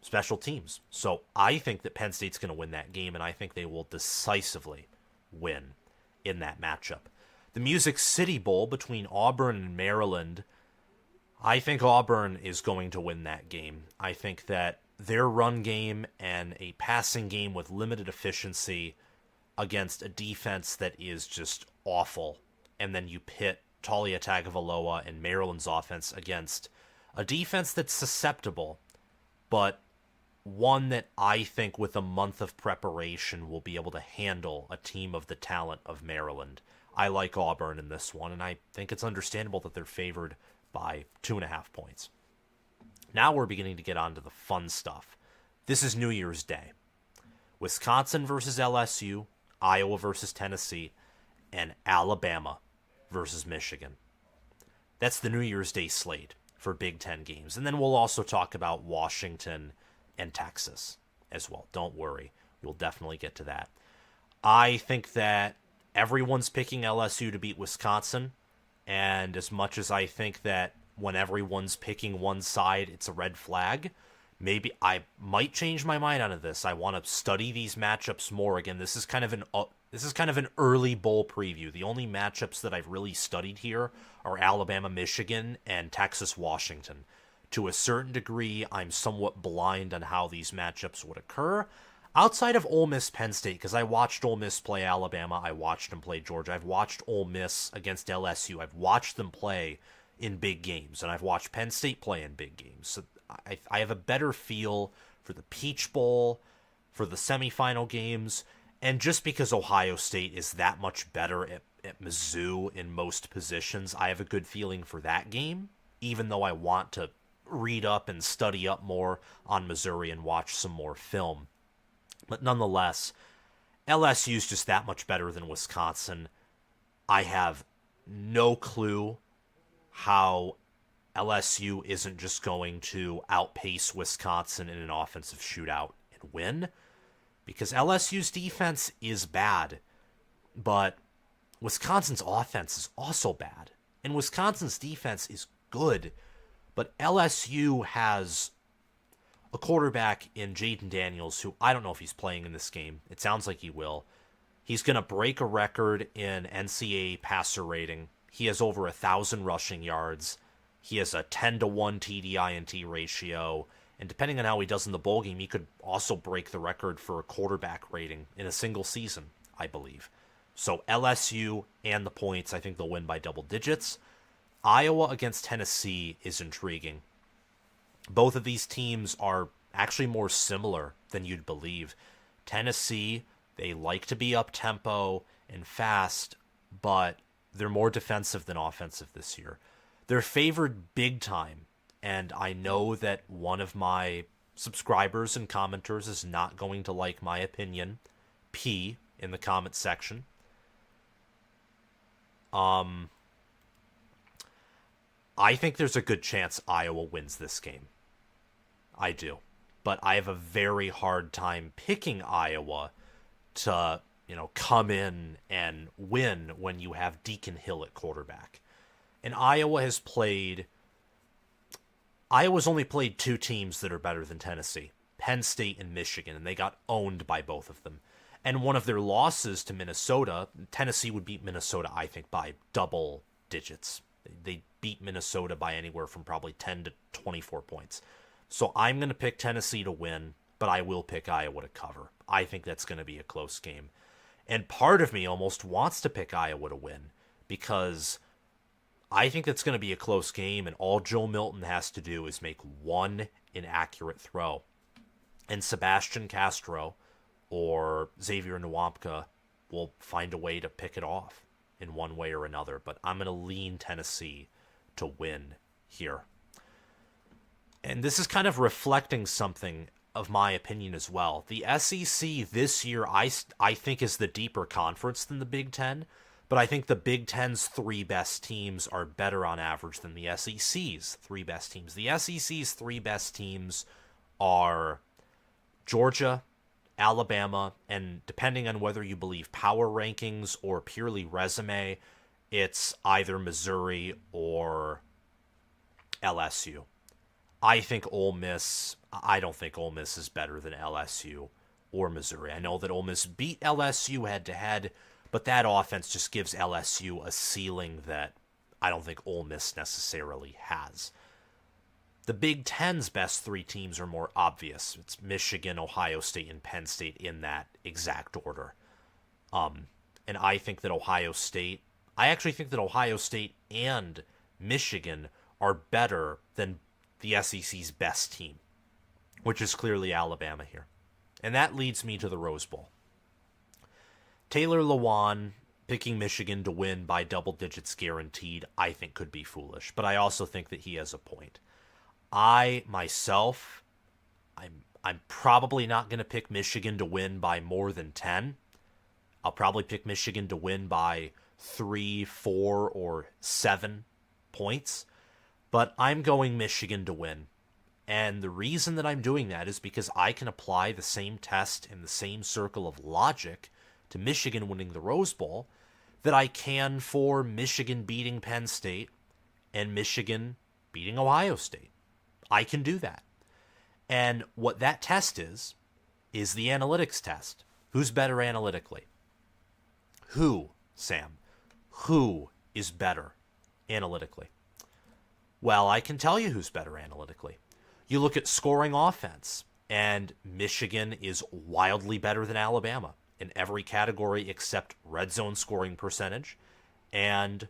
special teams. So I think that Penn State's going to win that game, and I think they will decisively win in that matchup. The Music City Bowl between Auburn and Maryland, I think Auburn is going to win that game. I think that their run game and a passing game with limited efficiency against a defense that is just awful, and then you pit Talia Tagovailoa and Maryland's offense against a defense that's susceptible, but one that I think with a month of preparation will be able to handle a team of the talent of Maryland. I like Auburn in this one, and I think it's understandable that they're favored by 2.5 points. Now we're beginning to get on to the fun stuff. This is New Year's Day. Wisconsin versus LSU, Iowa versus Tennessee, and Alabama versus Michigan. That's the New Year's Day slate for Big Ten games. And then we'll also talk about Washington and Texas as well. Don't worry. We'll definitely get to that. I think that everyone's picking LSU to beat Wisconsin. And as much as I think that when everyone's picking one side, it's a red flag, maybe I might change my mind on this. I want to study these matchups more. Again, this is kind of an early bowl preview. The only matchups that I've really studied here are Alabama, Michigan, and Texas, Washington. To a certain degree, I'm somewhat blind on how these matchups would occur. Outside of Ole Miss, Penn State, because I watched Ole Miss play Alabama, I watched them play Georgia, I've watched Ole Miss against LSU, I've watched them play in big games, and I've watched Penn State play in big games. So I have a better feel for the Peach Bowl, for the semifinal games, and just because Ohio State is that much better at Mizzou in most positions, I have a good feeling for that game, even though I want to read up and study up more on Missouri and watch some more film. But nonetheless, LSU's just that much better than Wisconsin. I have no clue how LSU isn't just going to outpace Wisconsin in an offensive shootout and win, because LSU's defense is bad, but Wisconsin's offense is also bad, and Wisconsin's defense is good, but LSU has a quarterback in Jaden Daniels, who I don't know if he's playing in this game. It sounds like he will. He's going to break a record in NCAA passer rating. He has over 1,000 rushing yards. He has a 10-to-1 TD-INT ratio. And depending on how he does in the bowl game, he could also break the record for a quarterback rating in a single season, I believe. So LSU and the points, I think they'll win by double digits. Iowa against Tennessee is intriguing. Both of these teams are actually more similar than you'd believe. Tennessee, they like to be up-tempo and fast, but they're more defensive than offensive this year. They're favored big time, and I know that one of my subscribers and commenters is not going to like my opinion. P in the comment section. I think there's a good chance Iowa wins this game. I do. But I have a very hard time picking Iowa to, come in and win when you have Deacon Hill at quarterback. And Iowa's only played two teams that are better than Tennessee, Penn State and Michigan, and they got owned by both of them. And one of their losses to Minnesota, Tennessee would beat Minnesota, I think, by double digits. They beat Minnesota by anywhere from probably 10 to 24 points. So I'm going to pick Tennessee to win, but I will pick Iowa to cover. I think that's going to be a close game. And part of me almost wants to pick Iowa to win because I think that's going to be a close game, and all Joe Milton has to do is make one inaccurate throw. And Sebastian Castro or Xavier Nwankpa will find a way to pick it off in one way or another. But I'm going to lean Tennessee to win here. And this is kind of reflecting something of my opinion as well. The SEC this year, I think, is the deeper conference than the Big Ten. But I think the Big Ten's 3 best teams are better on average than the SEC's 3 best teams. The SEC's 3 best teams are Georgia, Alabama, and depending on whether you believe power rankings or purely resume, it's either Missouri or LSU. I don't think Ole Miss is better than LSU or Missouri. I know that Ole Miss beat LSU head-to-head, but that offense just gives LSU a ceiling that I don't think Ole Miss necessarily has. The Big Ten's best 3 teams are more obvious. It's Michigan, Ohio State, and Penn State in that exact order. And I think that Ohio State and Michigan are better than the SEC's best team, which is clearly Alabama here. And that leads me to the Rose Bowl. Taylor Lewan picking Michigan to win by double digits guaranteed, I think could be foolish, but I also think that he has a point. I'm probably not going to pick Michigan to win by more than 10. I'll probably pick Michigan to win by 3, 4, or 7 points. But I'm going Michigan to win. And the reason that I'm doing that is because I can apply the same test and the same circle of logic to Michigan winning the Rose Bowl that I can for Michigan beating Penn State and Michigan beating Ohio State. I can do that. And what that test is the analytics test. Who's better analytically? Who, Sam? Who is better analytically? Well, I can tell you who's better analytically. You look at scoring offense, and Michigan is wildly better than Alabama in every category except red zone scoring percentage and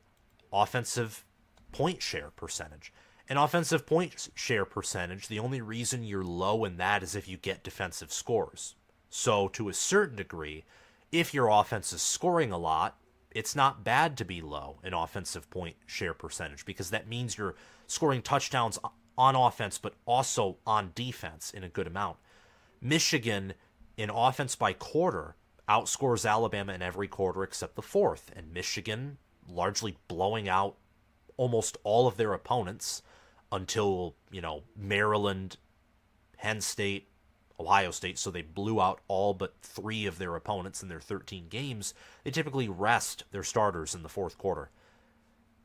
offensive point share percentage. And offensive point share percentage, the only reason you're low in that is if you get defensive scores. So to a certain degree, if your offense is scoring a lot, it's not bad to be low in offensive point share percentage because that means you're scoring touchdowns on offense but also on defense in a good amount. Michigan, in offense by quarter, outscores Alabama in every quarter except the fourth, and Michigan largely blowing out almost all of their opponents until, Maryland, Penn State, Ohio State, so they blew out all but 3 of their opponents in their 13 games. They typically rest their starters in the fourth quarter.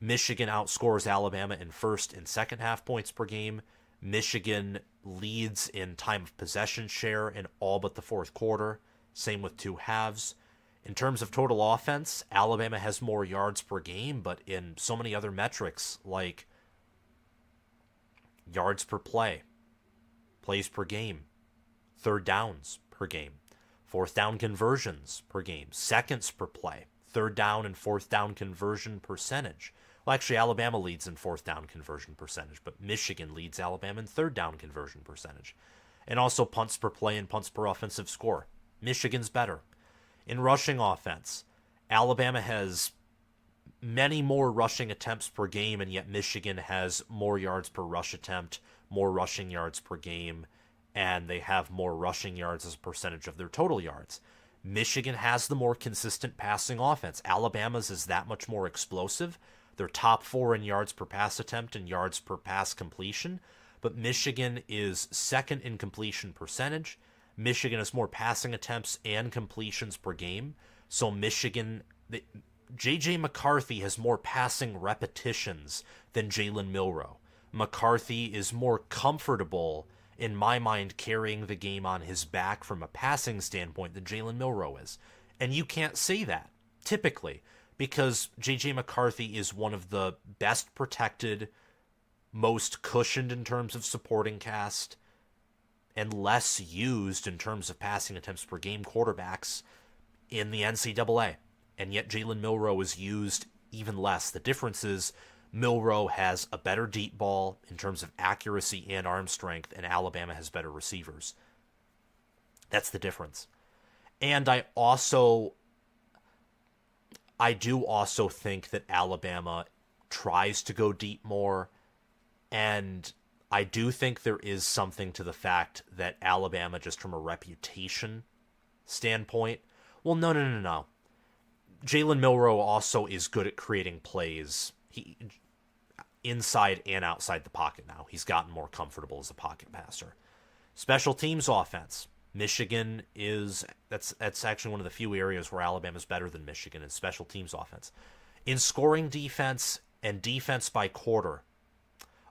Michigan outscores Alabama in first and second half points per game. Michigan leads in time of possession share in all but the fourth quarter. Same with 2 halves. In terms of total offense, Alabama has more yards per game, but in so many other metrics like yards per play, plays per game, third downs per game, fourth down conversions per game, seconds per play, third down and fourth down conversion percentage. Well, actually, Alabama leads in fourth down conversion percentage, but Michigan leads Alabama in third down conversion percentage. And also punts per play and punts per offensive score. Michigan's better. In rushing offense, Alabama has many more rushing attempts per game, and yet Michigan has more yards per rush attempt, more rushing yards per game, and they have more rushing yards as a percentage of their total yards. Michigan has the more consistent passing offense. Alabama's is that much more explosive. They're top 4 in yards per pass attempt and yards per pass completion, but Michigan is second in completion percentage. Michigan has more passing attempts and completions per game. So J.J. McCarthy has more passing repetitions than Jalen Milroe. McCarthy is more comfortable in my mind, carrying the game on his back from a passing standpoint than Jalen Milroe is. And you can't say that, typically, because J.J. McCarthy is one of the best protected, most cushioned in terms of supporting cast, and less used in terms of passing attempts per game quarterbacks in the NCAA. And yet Jalen Milroe is used even less. The difference is Milroe has a better deep ball in terms of accuracy and arm strength, and Alabama has better receivers. That's the difference. And I do also think that Alabama tries to go deep more, and I do think there is something to the fact that Alabama, just from a reputation standpoint, well, no. Jalen Milroe also is good at creating plays. He inside and outside the pocket now. He's gotten more comfortable as a pocket passer. Special teams offense. Michigan that's actually one of the few areas where Alabama's better than Michigan in special teams offense. In scoring defense and defense by quarter,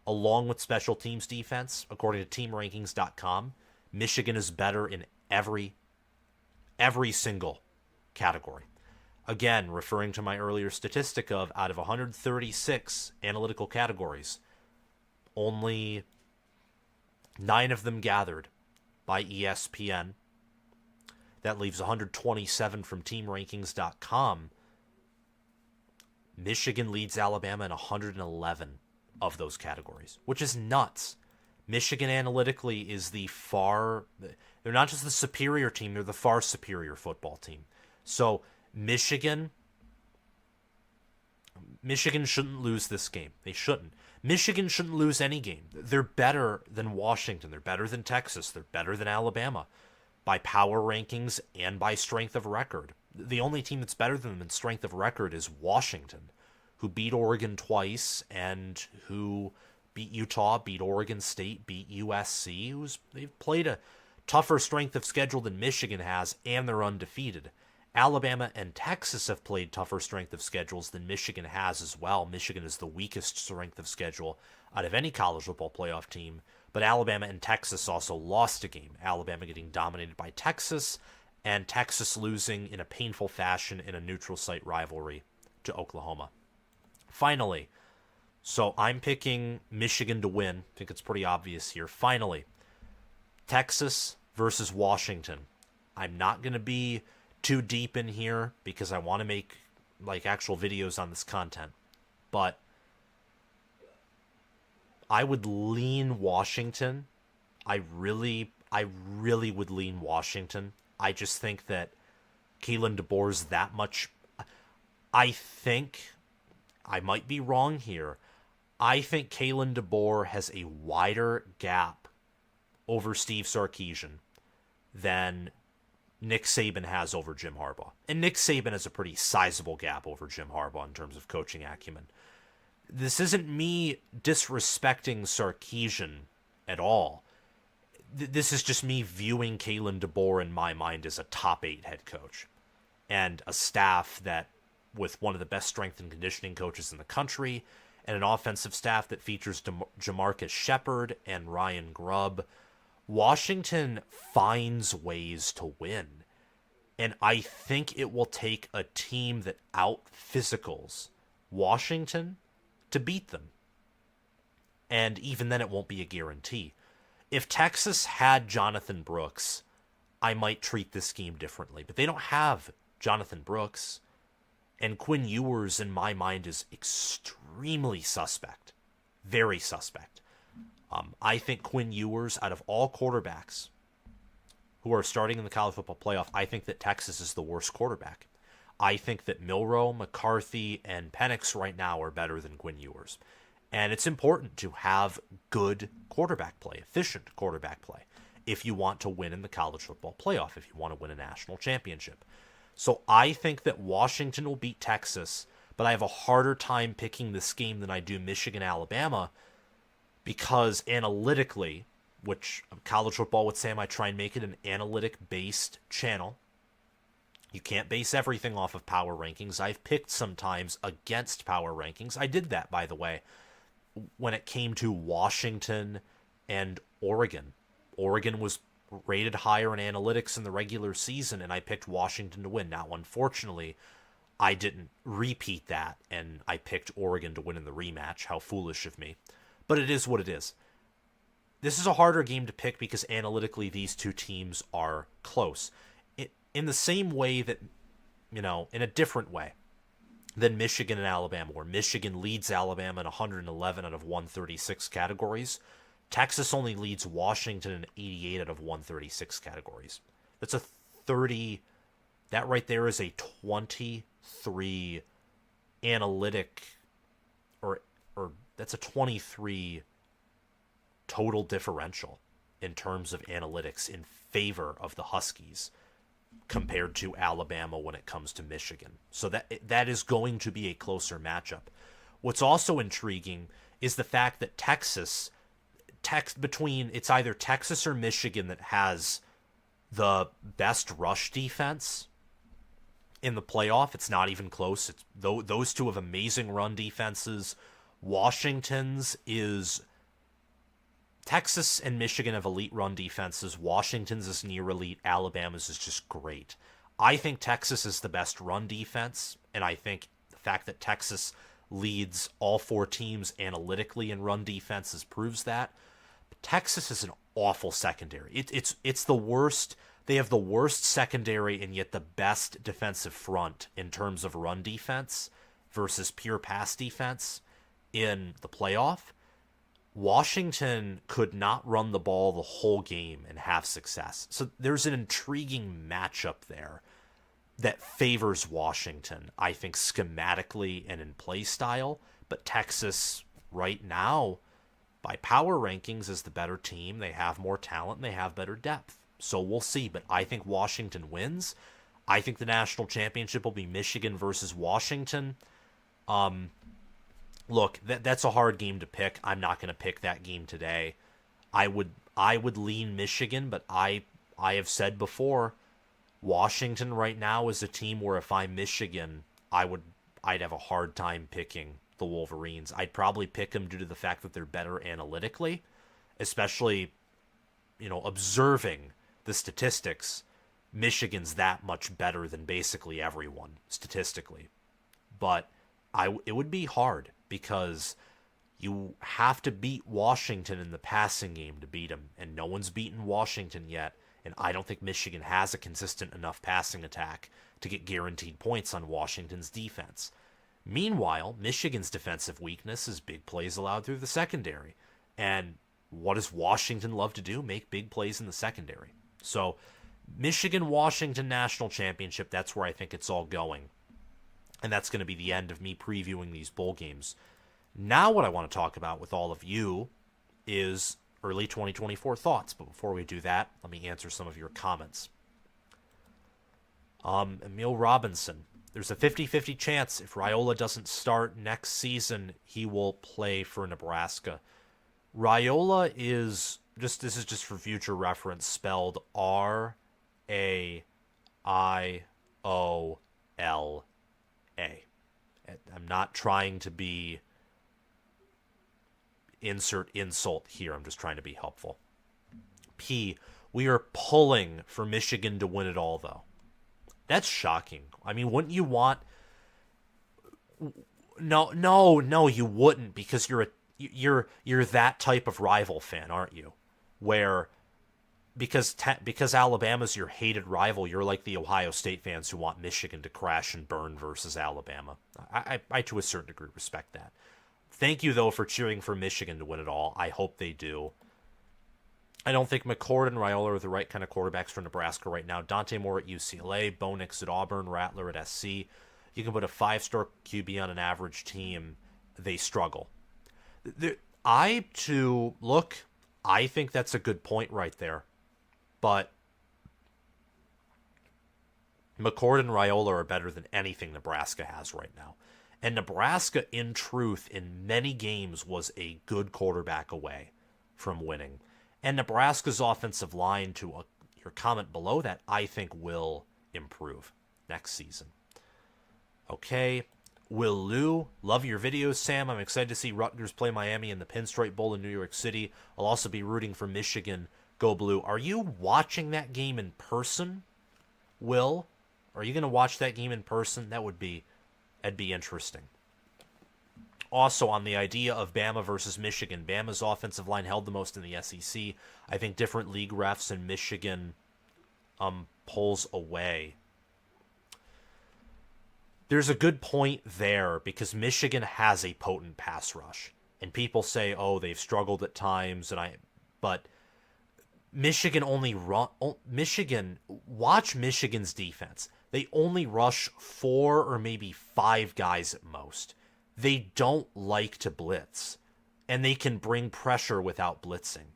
along with special teams defense, according to teamrankings.com, Michigan is better in every single category. Again, referring to my earlier statistic of out of 136 analytical categories, only 9 of them gathered by ESPN. That leaves 127 from teamrankings.com. Michigan leads Alabama in 111 of those categories, which is nuts. Michigan analytically is they're not just the superior team, they're the far superior football team. So Michigan shouldn't lose this game. They shouldn't. Michigan shouldn't lose any game. They're better than Washington. They're better than Texas. They're better than Alabama by power rankings and by strength of record. The only team that's better than them in strength of record is Washington, who beat Oregon twice and who beat Utah, beat Oregon State, beat USC. They've played a tougher strength of schedule than Michigan has, and they're undefeated. Alabama and Texas have played tougher strength of schedules than Michigan has as well. Michigan is the weakest strength of schedule out of any college football playoff team, but Alabama and Texas also lost a game. Alabama getting dominated by Texas, and Texas losing in a painful fashion in a neutral site rivalry to Oklahoma. Finally, so I'm picking Michigan to win. I think it's pretty obvious here. Finally, Texas versus Washington. I'm not going to be too deep in here because I want to make actual videos on this content, but I would lean Washington. I really would lean Washington. I just think that Kalen DeBoer's that much. I think I might be wrong here. I think Kalen DeBoer has a wider gap over Steve Sarkisian than Nick Saban has over Jim Harbaugh. And Nick Saban has a pretty sizable gap over Jim Harbaugh in terms of coaching acumen. This isn't me disrespecting Sarkisian at all. This is just me viewing Kalen DeBoer in my mind as a top 8 head coach. And a staff that, with one of the best strength and conditioning coaches in the country, and an offensive staff that features Jamarcus Shepard and Ryan Grubb, Washington finds ways to win. And I think it will take a team that out-physicals Washington to beat them. And even then it won't be a guarantee. If Texas had Jonathan Brooks, I might treat this game differently. But they don't have Jonathan Brooks. And Quinn Ewers, in my mind, is extremely suspect. Very suspect. I think Quinn Ewers, out of all quarterbacks who are starting in the college football playoff, I think that Texas is the worst quarterback. I think that Milroe, McCarthy, and Penix right now are better than Quinn Ewers. And it's important to have good quarterback play, efficient quarterback play, if you want to win in the college football playoff, if you want to win a national championship. So I think that Washington will beat Texas, but I have a harder time picking this game than I do Michigan-Alabama, because analytically, which college football would say I might try and make it an analytic-based channel. You can't base everything off of power rankings. I've picked sometimes against power rankings. I did that, by the way, when it came to Washington and Oregon. Oregon was rated higher in analytics in the regular season, and I picked Washington to win. Now, unfortunately, I didn't repeat that, and I picked Oregon to win in the rematch. How foolish of me. But it is what it is. This is a harder game to pick because analytically these two teams are close. In the same way that, in a different way than Michigan and Alabama, where Michigan leads Alabama in 111 out of 136 categories, Texas only leads Washington in 88 out of 136 categories. That's a 30, that right there is a 23 analytic, or that's a 23 total differential in terms of analytics in favor of the Huskies compared to Alabama when it comes to Michigan. So that is going to be a closer matchup. What's also intriguing is the fact that it's either Texas or Michigan that has the best rush defense in the playoff. It's not even close. Those two have amazing run defenses. Washington's is... Texas and Michigan have elite run defenses. Washington's is near elite. Alabama's is just great. I think Texas is the best run defense, and I think the fact that Texas leads all four teams analytically in run defenses proves that. But Texas is an awful secondary. It's the worst. They have the worst secondary and yet the best defensive front in terms of run defense versus pure pass defense in the playoff. Washington could not run the ball the whole game and have success. So there's an intriguing matchup there that favors Washington, I think, schematically and in play style. But Texas, right now, by power rankings, is the better team. They have more talent and they have better depth. So we'll see. But I think Washington wins. I think the national championship will be Michigan versus Washington. Look, that's a hard game to pick. I'm not going to pick that game today. I would lean Michigan, but I have said before, Washington right now is a team where if I'm Michigan, I'd have a hard time picking the Wolverines. I'd probably pick them due to the fact that they're better analytically, especially, observing the statistics. Michigan's that much better than basically everyone statistically. But it would be hard, because you have to beat Washington in the passing game to beat them, and no one's beaten Washington yet, and I don't think Michigan has a consistent enough passing attack to get guaranteed points on Washington's defense. Meanwhile, Michigan's defensive weakness is big plays allowed through the secondary, and what does Washington love to do? Make big plays in the secondary. So, Michigan-Washington National Championship, that's where I think it's all going. And that's going to be the end of me previewing these bowl games. Now what I want to talk about with all of you is early 2024 thoughts. But before we do that, let me answer some of your comments. Emil Robinson. There's a 50-50 chance if Raiola doesn't start next season, he will play for Nebraska. Raiola is, this is just for future reference, spelled R-A-I-O-L. I'm not trying to be insert insult here. I'm just trying to be helpful. P, we are pulling for Michigan to win it all, though. That's shocking. I mean, wouldn't you want... No, you wouldn't, because you're that type of rival fan, aren't you? Where... Because Alabama's your hated rival, you're like the Ohio State fans who want Michigan to crash and burn versus Alabama. I to a certain degree, respect that. Thank you, though, for cheering for Michigan to win it all. I hope they do. I don't think McCord and Raiola are the right kind of quarterbacks for Nebraska right now. Dante Moore at UCLA, Bo Nix at Auburn, Rattler at SC. You can put a 5-star QB on an average team. They struggle. I think that's a good point right there. But McCord and Raiola are better than anything Nebraska has right now. And Nebraska, in truth, in many games was a good quarterback away from winning. And Nebraska's offensive line, to your comment below that, I think will improve next season. Okay. Will Lou, love your videos, Sam. I'm excited to see Rutgers play Miami in the Pinstripe Bowl in New York City. I'll also be rooting for Michigan Go Blue. Are you watching that game in person, Will? Are you going to watch that game in person? That'd be interesting. Also, on the idea of Bama versus Michigan, Bama's offensive line held the most in the SEC. I think different league refs in Michigan pulls away. There's a good point there because Michigan has a potent pass rush. And people say, oh, they've struggled at times, but Michigan watch Michigan's defense. They only rush 4 or maybe 5 guys at most. They don't like to blitz, and they can bring pressure without blitzing.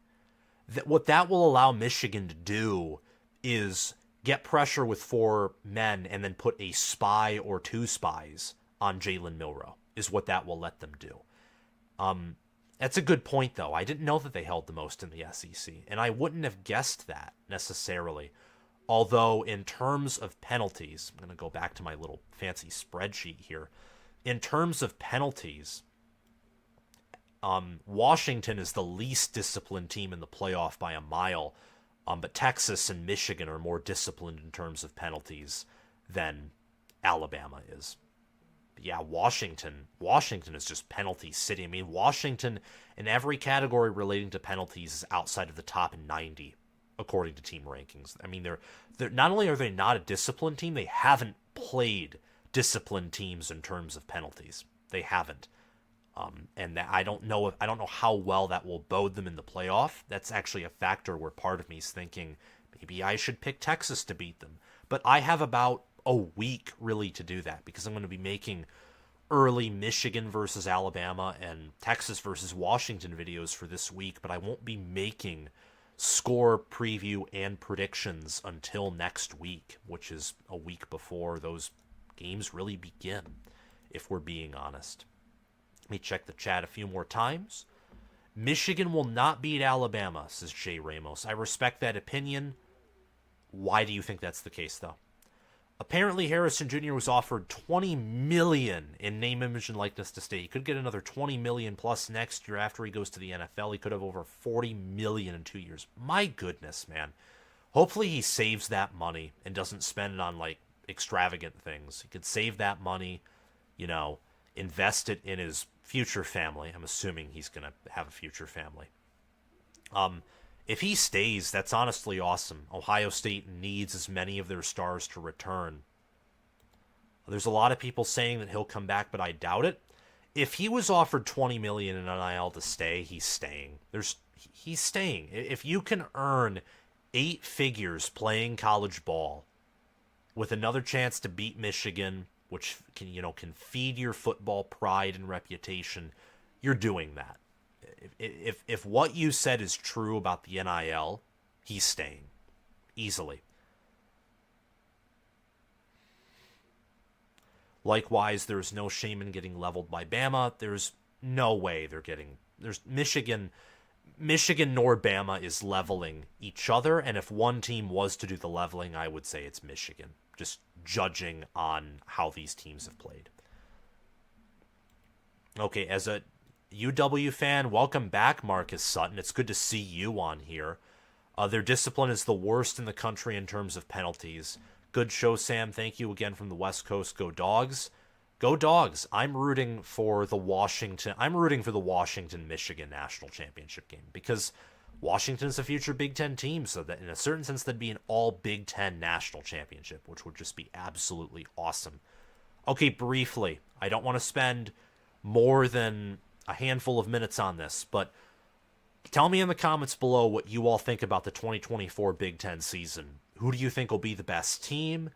What that will allow Michigan to do is get pressure with 4 men and then put a spy or 2 spies on Jalen Milroe, is what that will let them do. That's a good point, though. I didn't know that they held the most in the SEC, and I wouldn't have guessed that necessarily. Although, in terms of penalties, I'm going to go back to my little fancy spreadsheet here. In terms of penalties, Washington is the least disciplined team in the playoff by a mile, but Texas and Michigan are more disciplined in terms of penalties than Alabama is. But yeah, Washington is just penalty city. I mean, Washington in every category relating to penalties is outside of the top 90 according to team rankings. I mean, they're not only are they not a disciplined team, they haven't played disciplined teams in terms of penalties. They haven't. And I don't know how well that will bode them in the playoff. That's actually a factor where part of me is thinking maybe I should pick Texas to beat them. But I have about a week really to do that because I'm going to be making early Michigan versus Alabama and Texas versus Washington videos for this week, but I won't be making score preview and predictions until next week, which is a week before those games really begin, if we're being honest. Let me check the chat a few more times. Michigan will not beat Alabama, says Jay Ramos. I respect that opinion. Why do you think that's the case, though? Apparently, Harrison Jr. was offered $20 million in name, image, and likeness to stay. He could get another $20 million plus next year after he goes to the NFL. He could have over $40 million in 2 years. My goodness, man. Hopefully he saves that money and doesn't spend it on, like, extravagant things. He could save that money, invest it in his future family. I'm assuming he's going to have a future family. If he stays, that's honestly awesome. Ohio State needs as many of their stars to return. There's a lot of people saying that he'll come back, but I doubt it. If he was offered $20 million in NIL to stay, he's staying. He's staying. If you can earn 8 figures playing college ball with another chance to beat Michigan, which can feed your football pride and reputation, you're doing that. If what you said is true about the NIL, he's staying. Easily. Likewise, there's no shame in getting leveled by Bama. There's no way there's Michigan nor Bama is leveling each other, and if one team was to do the leveling, I would say it's Michigan, just judging on how these teams have played. Okay, as a UW fan, welcome back, Marcus Sutton. It's good to see you on here. Their discipline is the worst in the country in terms of penalties. Good show, Sam. Thank you again from the West Coast. Go Dogs. Go Dogs. I'm rooting for the Washington-Michigan national championship game because Washington is a future Big Ten team, so that in a certain sense that'd be an all Big Ten national championship, which would just be absolutely awesome. Okay, briefly. I don't want to spend more than a handful of minutes on this, but tell me in the comments below what you all think about the 2024 Big Ten season. Who do you think will be the best team?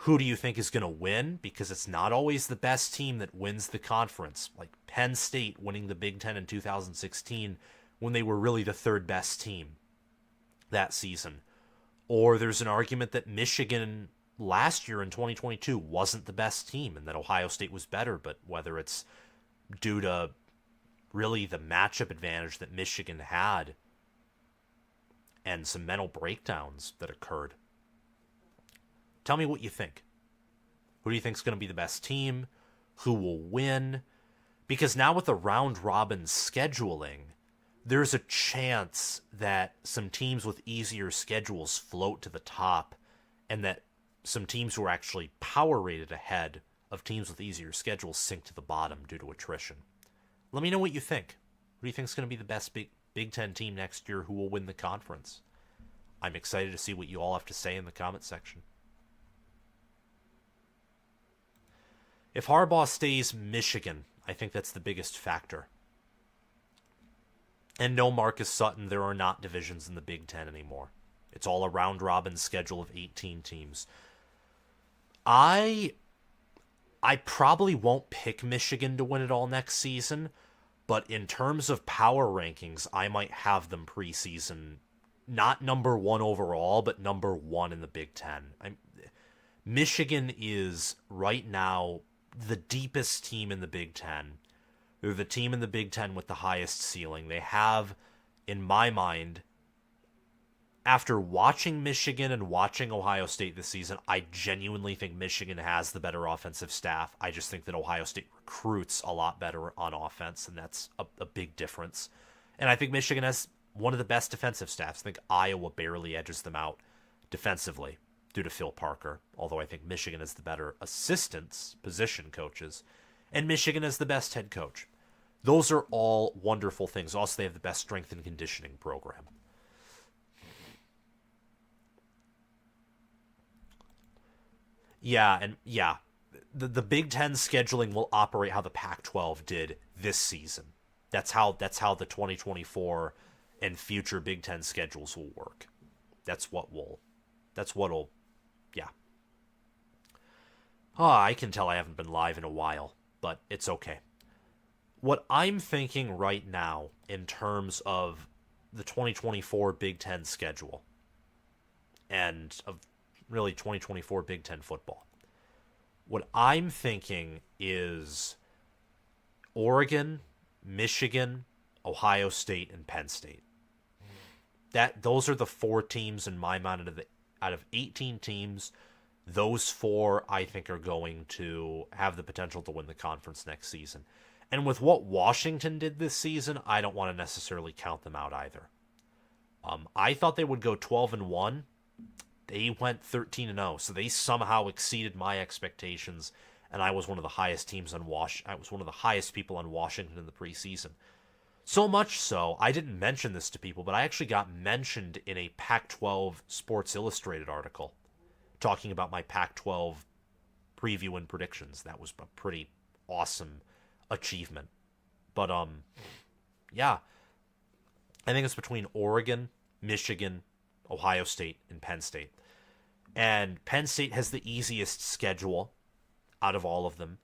Who do you think is going to win? Because it's not always the best team that wins the conference. Like Penn State winning the Big Ten in 2016 when they were really the third best team that season. Or there's an argument that Michigan last year in 2022 wasn't the best team and that Ohio State was better, but whether it's due to really the matchup advantage that Michigan had and some mental breakdowns that occurred. Tell me what you think. Who do you think is going to be the best team? Who will win? Because now with the round robin scheduling, there's a chance that some teams with easier schedules float to the top, and that some teams who are actually power rated ahead of teams with easier schedules sink to the bottom due to attrition. Let me know what you think. Who do you think is going to be the best Big Ten team next year? Who will win the conference? I'm excited to see what you all have to say in the comment section. If Harbaugh stays Michigan, I think that's the biggest factor. And no Marcus Sutton, there are not divisions in the Big Ten anymore. It's all a round-robin schedule of 18 teams. I probably won't pick Michigan to win it all next season, but in terms of power rankings, I might have them preseason not number 1 overall, but number 1 in the Big Ten. Michigan is right now the deepest team in the Big Ten. They're the team in the Big Ten with the highest ceiling. They have, in my mind, after watching Michigan and watching Ohio State this season, I genuinely think Michigan has the better offensive staff. I just think that Ohio State recruits a lot better on offense, and that's a big difference. And I think Michigan has one of the best defensive staffs. I think Iowa barely edges them out defensively due to Phil Parker, although I think Michigan is the better assistants, position coaches, and Michigan is the best head coach. Those are all wonderful things. Also, they have the best strength and conditioning program. The Big Ten scheduling will operate how the Pac-12 did this season. That's how the 2024 and future Big Ten schedules will work. Yeah. I can tell I haven't been live in a while, but it's okay. What I'm thinking right now in terms of the 2024 Big Ten schedule and of really 2024 Big Ten football, what I'm thinking is Oregon, Michigan, Ohio State, and Penn State. Those are the 4 teams in my mind out of 18 teams. Those 4 I think are going to have the potential to win the conference next season. And with what Washington did this season, I don't want to necessarily count them out either. I thought they would go 12-1. They went 13-0, so they somehow exceeded my expectations, and I was one of the highest teams on I was one of the highest people on Washington in the preseason. So much so, I didn't mention this to people, but I actually got mentioned in a Pac-12 Sports Illustrated article talking about my Pac-12 preview and predictions. That was a pretty awesome achievement. But yeah, I think it's between Oregon, Michigan, Ohio State, and Penn State. And Penn State has the easiest schedule out of all of them.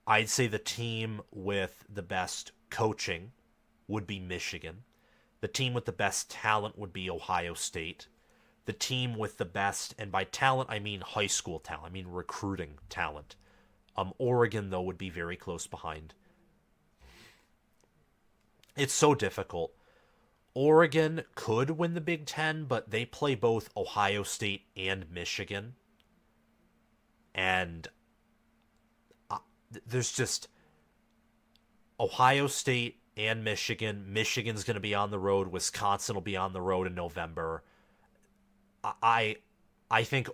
I'd say the team with the best coaching would be Michigan. The team with the best talent would be Ohio State. The team with the best, and by talent I mean high school talent, I mean recruiting talent. Oregon, though, would be very close behind. It's so difficult. Oregon could win the Big Ten, but they play both Ohio State and Michigan. And there's just Ohio State and Michigan. Michigan's going to be on the road. Wisconsin will be on the road in November. I think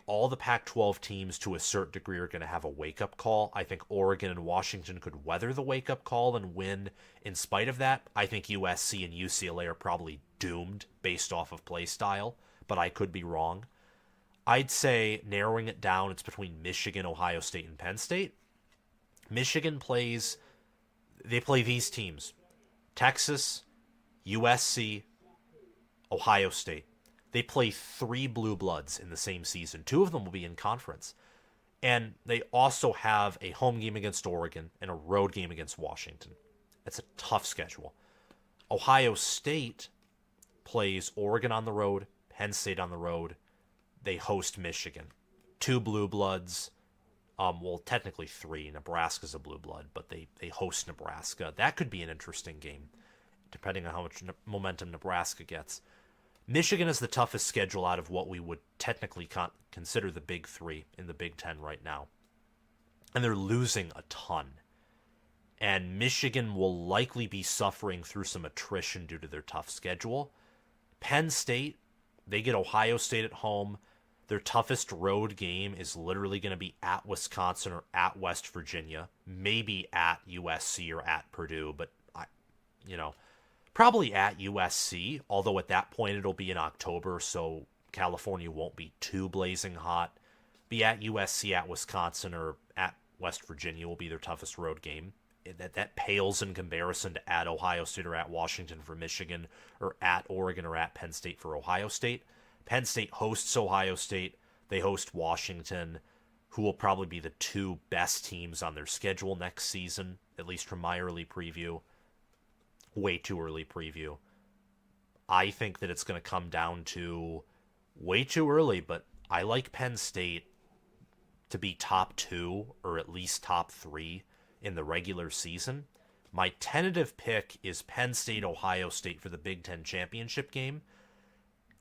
all the Pac-12 teams to a certain degree are going to have a wake-up call. I think Oregon and Washington could weather the wake-up call and win in spite of that. I think USC and UCLA are probably doomed based off of play style, but I could be wrong. I'd say, narrowing it down, it's between Michigan, Ohio State, and Penn State. Michigan play these teams: Texas, USC, Ohio State. They play 3 blue bloods in the same season. 2 of them will be in conference. And they also have a home game against Oregon and a road game against Washington. It's a tough schedule. Ohio State plays Oregon on the road, Penn State on the road. They host Michigan. 2 blue bloods. Well, technically 3. Nebraska's a blue blood, but they host Nebraska. That could be an interesting game, depending on how much momentum Nebraska gets. Michigan is the toughest schedule out of what we would technically consider the big 3 in the Big Ten right now. And they're losing a ton. and Michigan will likely be suffering through some attrition due to their tough schedule. Penn State, they get Ohio State at home. Their toughest road game is literally going to be at Wisconsin or at West Virginia, maybe at USC or at Purdue, but probably at USC, although at that point it'll be in October, so California won't be too blazing hot. Be at USC, at Wisconsin, or at West Virginia will be their toughest road game. That pales in comparison to at Ohio State or at Washington for Michigan, or at Oregon or at Penn State for Ohio State. Penn State hosts Ohio State. They host Washington, who will probably be the two best teams on their schedule next season, at least from my early preview. Way too early preview. I think that it's going to come down to way too early, but I like Penn State to be top 2 or at least top 3 in the regular season. My tentative pick is Penn State, Ohio State for the Big Ten championship game,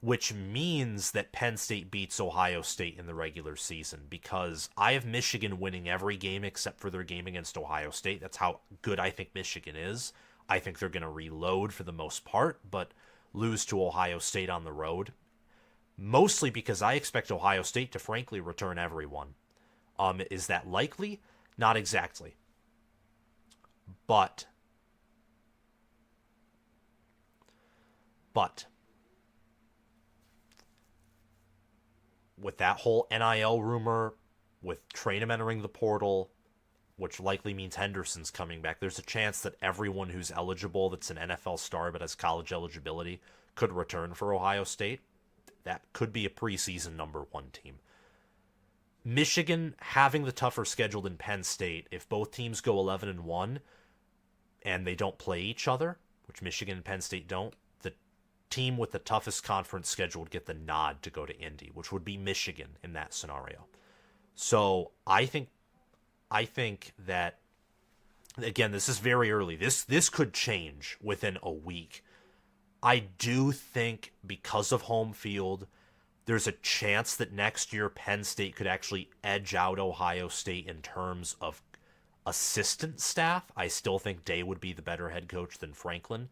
which means that Penn State beats Ohio State in the regular season, because I have Michigan winning every game except for their game against Ohio State. That's how good I think Michigan is. I think they're going to reload for the most part, but lose to Ohio State on the road. Mostly because I expect Ohio State to frankly return everyone. Is that likely? Not exactly. But with that whole NIL rumor, with Trainum entering the portal, which likely means Henderson's coming back, there's a chance that everyone who's eligible that's an NFL star but has college eligibility could return for Ohio State. That could be a preseason number 1 team. Michigan having the tougher schedule than Penn State, if both teams go 11-1 and they don't play each other, which Michigan and Penn State don't, the team with the toughest conference schedule would get the nod to go to Indy, which would be Michigan in that scenario. So I think that, again, this is very early. This could change within a week. I do think because of home field, there's a chance that next year Penn State could actually edge out Ohio State in terms of assistant staff. I still think Day would be the better head coach than Franklin.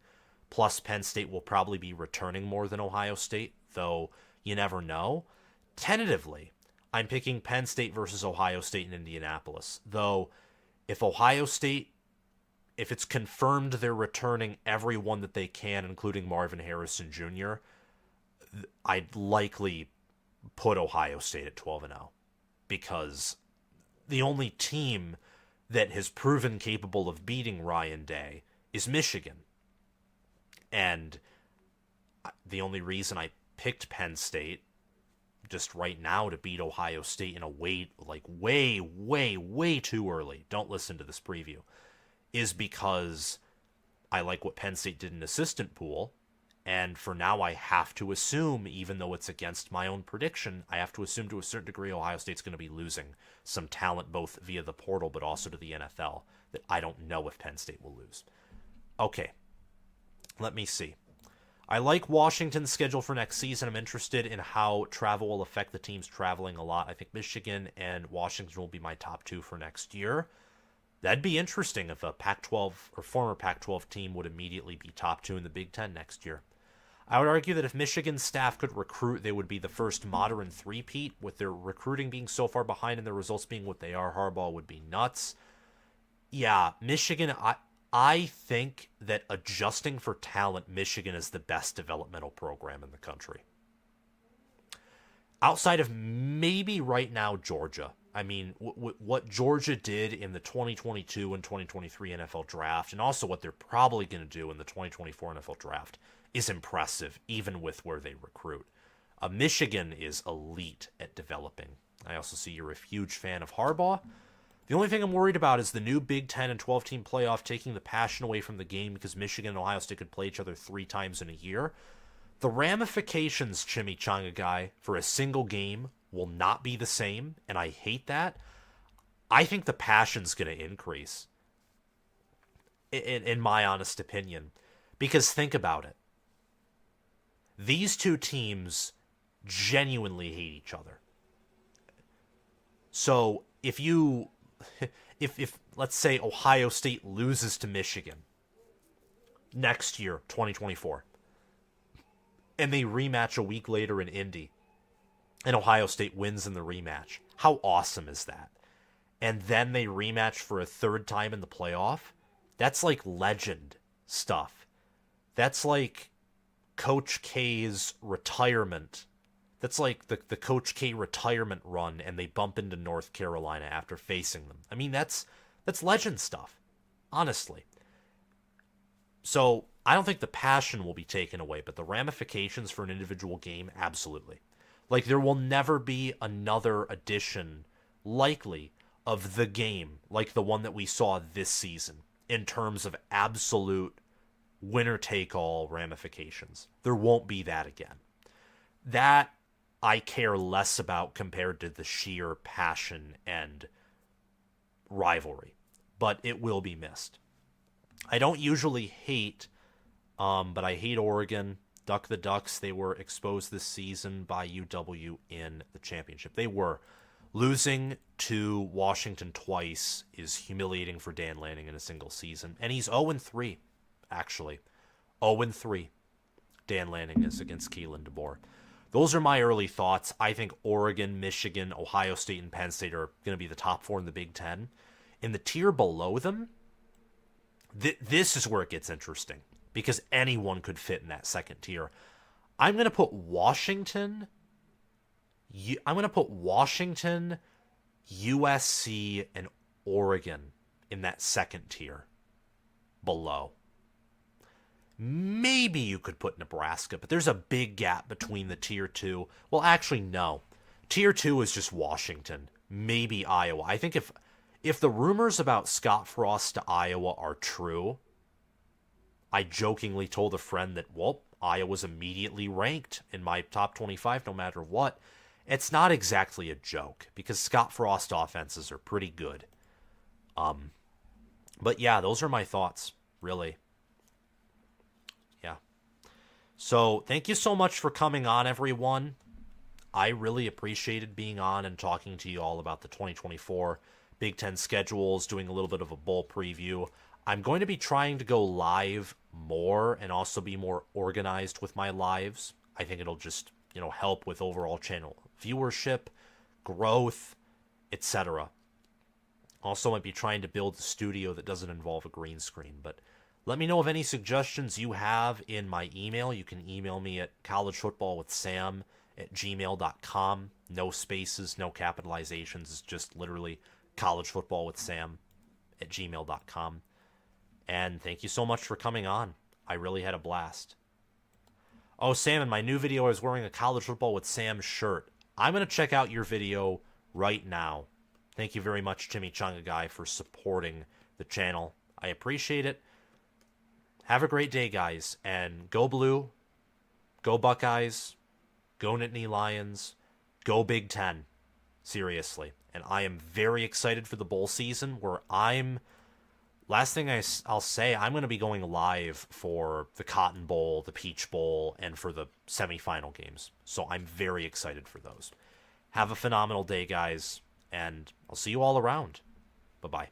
Plus, Penn State will probably be returning more than Ohio State, though you never know. Tentatively, I'm picking Penn State versus Ohio State in Indianapolis. Though, if it's confirmed they're returning everyone that they can, including Marvin Harrison Jr., I'd likely put Ohio State at 12-0, because the only team that has proven capable of beating Ryan Day is Michigan. And the only reason I picked Penn State just right now to beat Ohio State in a way too early, don't listen to this preview, is because I like what Penn State did in assistant pool. And for now, I have to assume, even though it's against my own prediction, I have to assume to a certain degree Ohio State's going to be losing some talent both via the portal but also to the NFL that I don't know if Penn State will lose. Okay, let me see. I like Washington's schedule for next season. I'm interested in how travel will affect the teams traveling a lot. I think Michigan and Washington will be my top 2 for next year. That'd be interesting if a Pac-12 or former Pac-12 team would immediately be top 2 in the Big Ten next year. I would argue that if Michigan's staff could recruit, they would be the first modern three-peat. With their recruiting being so far behind and their results being what they are, Harbaugh would be nuts. Yeah, Michigan, I think that adjusting for talent, Michigan is the best developmental program in the country. Outside of maybe right now Georgia. I mean, what Georgia did in the 2022 and 2023 NFL draft, and also what they're probably going to do in the 2024 NFL draft, is impressive, even with where they recruit. Michigan is elite at developing. I also see you're a huge fan of Harbaugh. The only thing I'm worried about is the new Big 10 and 12-team playoff taking the passion away from the game because Michigan and Ohio State could play each other 3 times in a year. The ramifications, Chimichanga guy, for a single game will not be the same, and I hate that. I think the passion's going to increase, in my honest opinion, because think about it. These two teams genuinely hate each other. So if you if let's say Ohio State loses to Michigan next year, 2024, and they rematch a week later in Indy, and Ohio State wins in the rematch, how awesome is that? And then they rematch for a third time in the playoff. That's like legend stuff. That's like Coach K's retirement. That's like the Coach K retirement run, and they bump into North Carolina after facing them. I mean, that's legend stuff, honestly. So I don't think the passion will be taken away, but the ramifications for an individual game, absolutely. Like, there will never be another edition, likely, of the game like the one that we saw this season in terms of absolute winner-take-all ramifications. There won't be that again. That I care less about compared to the sheer passion and rivalry, but it will be missed. I don't usually hate, but I hate Oregon. Duck the Ducks, they were exposed this season by UW in the championship. They were. Losing to Washington twice is humiliating for Dan Lanning in a single season. And he's 0-3, actually. 0-3, Dan Lanning is against Kalen DeBoer. Those are my early thoughts. I think Oregon, Michigan, Ohio State, and Penn State are going to be the top four in the Big Ten. In the tier below them, this is where it gets interesting, because anyone could fit in that second tier. I'm going to put Washington, USC, and Oregon in that second tier below. Maybe you could put Nebraska, but there's a big gap between the tier 2. Well, actually, no. Tier 2 is just Washington. Maybe Iowa. I think if the rumors about Scott Frost to Iowa are true, I jokingly told a friend that, well, Iowa's immediately ranked in my top 25 no matter what. It's not exactly a joke, because Scott Frost offenses are pretty good. But yeah, those are my thoughts, really. Yeah. So thank you so much for coming on, everyone. I really appreciated being on and talking to you all about the 2024 Big Ten schedules, doing a little bit of a bowl preview. I'm going to be trying to go live more and also be more organized with my lives. I think it'll just, help with overall channel viewership, growth, etc. Also might be trying to build a studio that doesn't involve a green screen, but let me know of any suggestions you have in my email. You can email me at collegefootballwithsam@gmail.com. No spaces, no capitalizations. It's just literally collegefootballwithsam@gmail.com. And thank you so much for coming on. I really had a blast. Oh, Sam, in my new video, I was wearing a College Football with Sam shirt. I'm going to check out your video right now. Thank you very much, Chimichanga Guy, for supporting the channel. I appreciate it. Have a great day, guys. And go Blue, go Buckeyes, go Nittany Lions, go Big Ten. Seriously. And I am very excited for the bowl season, where last thing I'll say, I'm going to be going live for the Cotton Bowl, the Peach Bowl, and for the semifinal games. So I'm very excited for those. Have a phenomenal day, guys, and I'll see you all around. Bye-bye.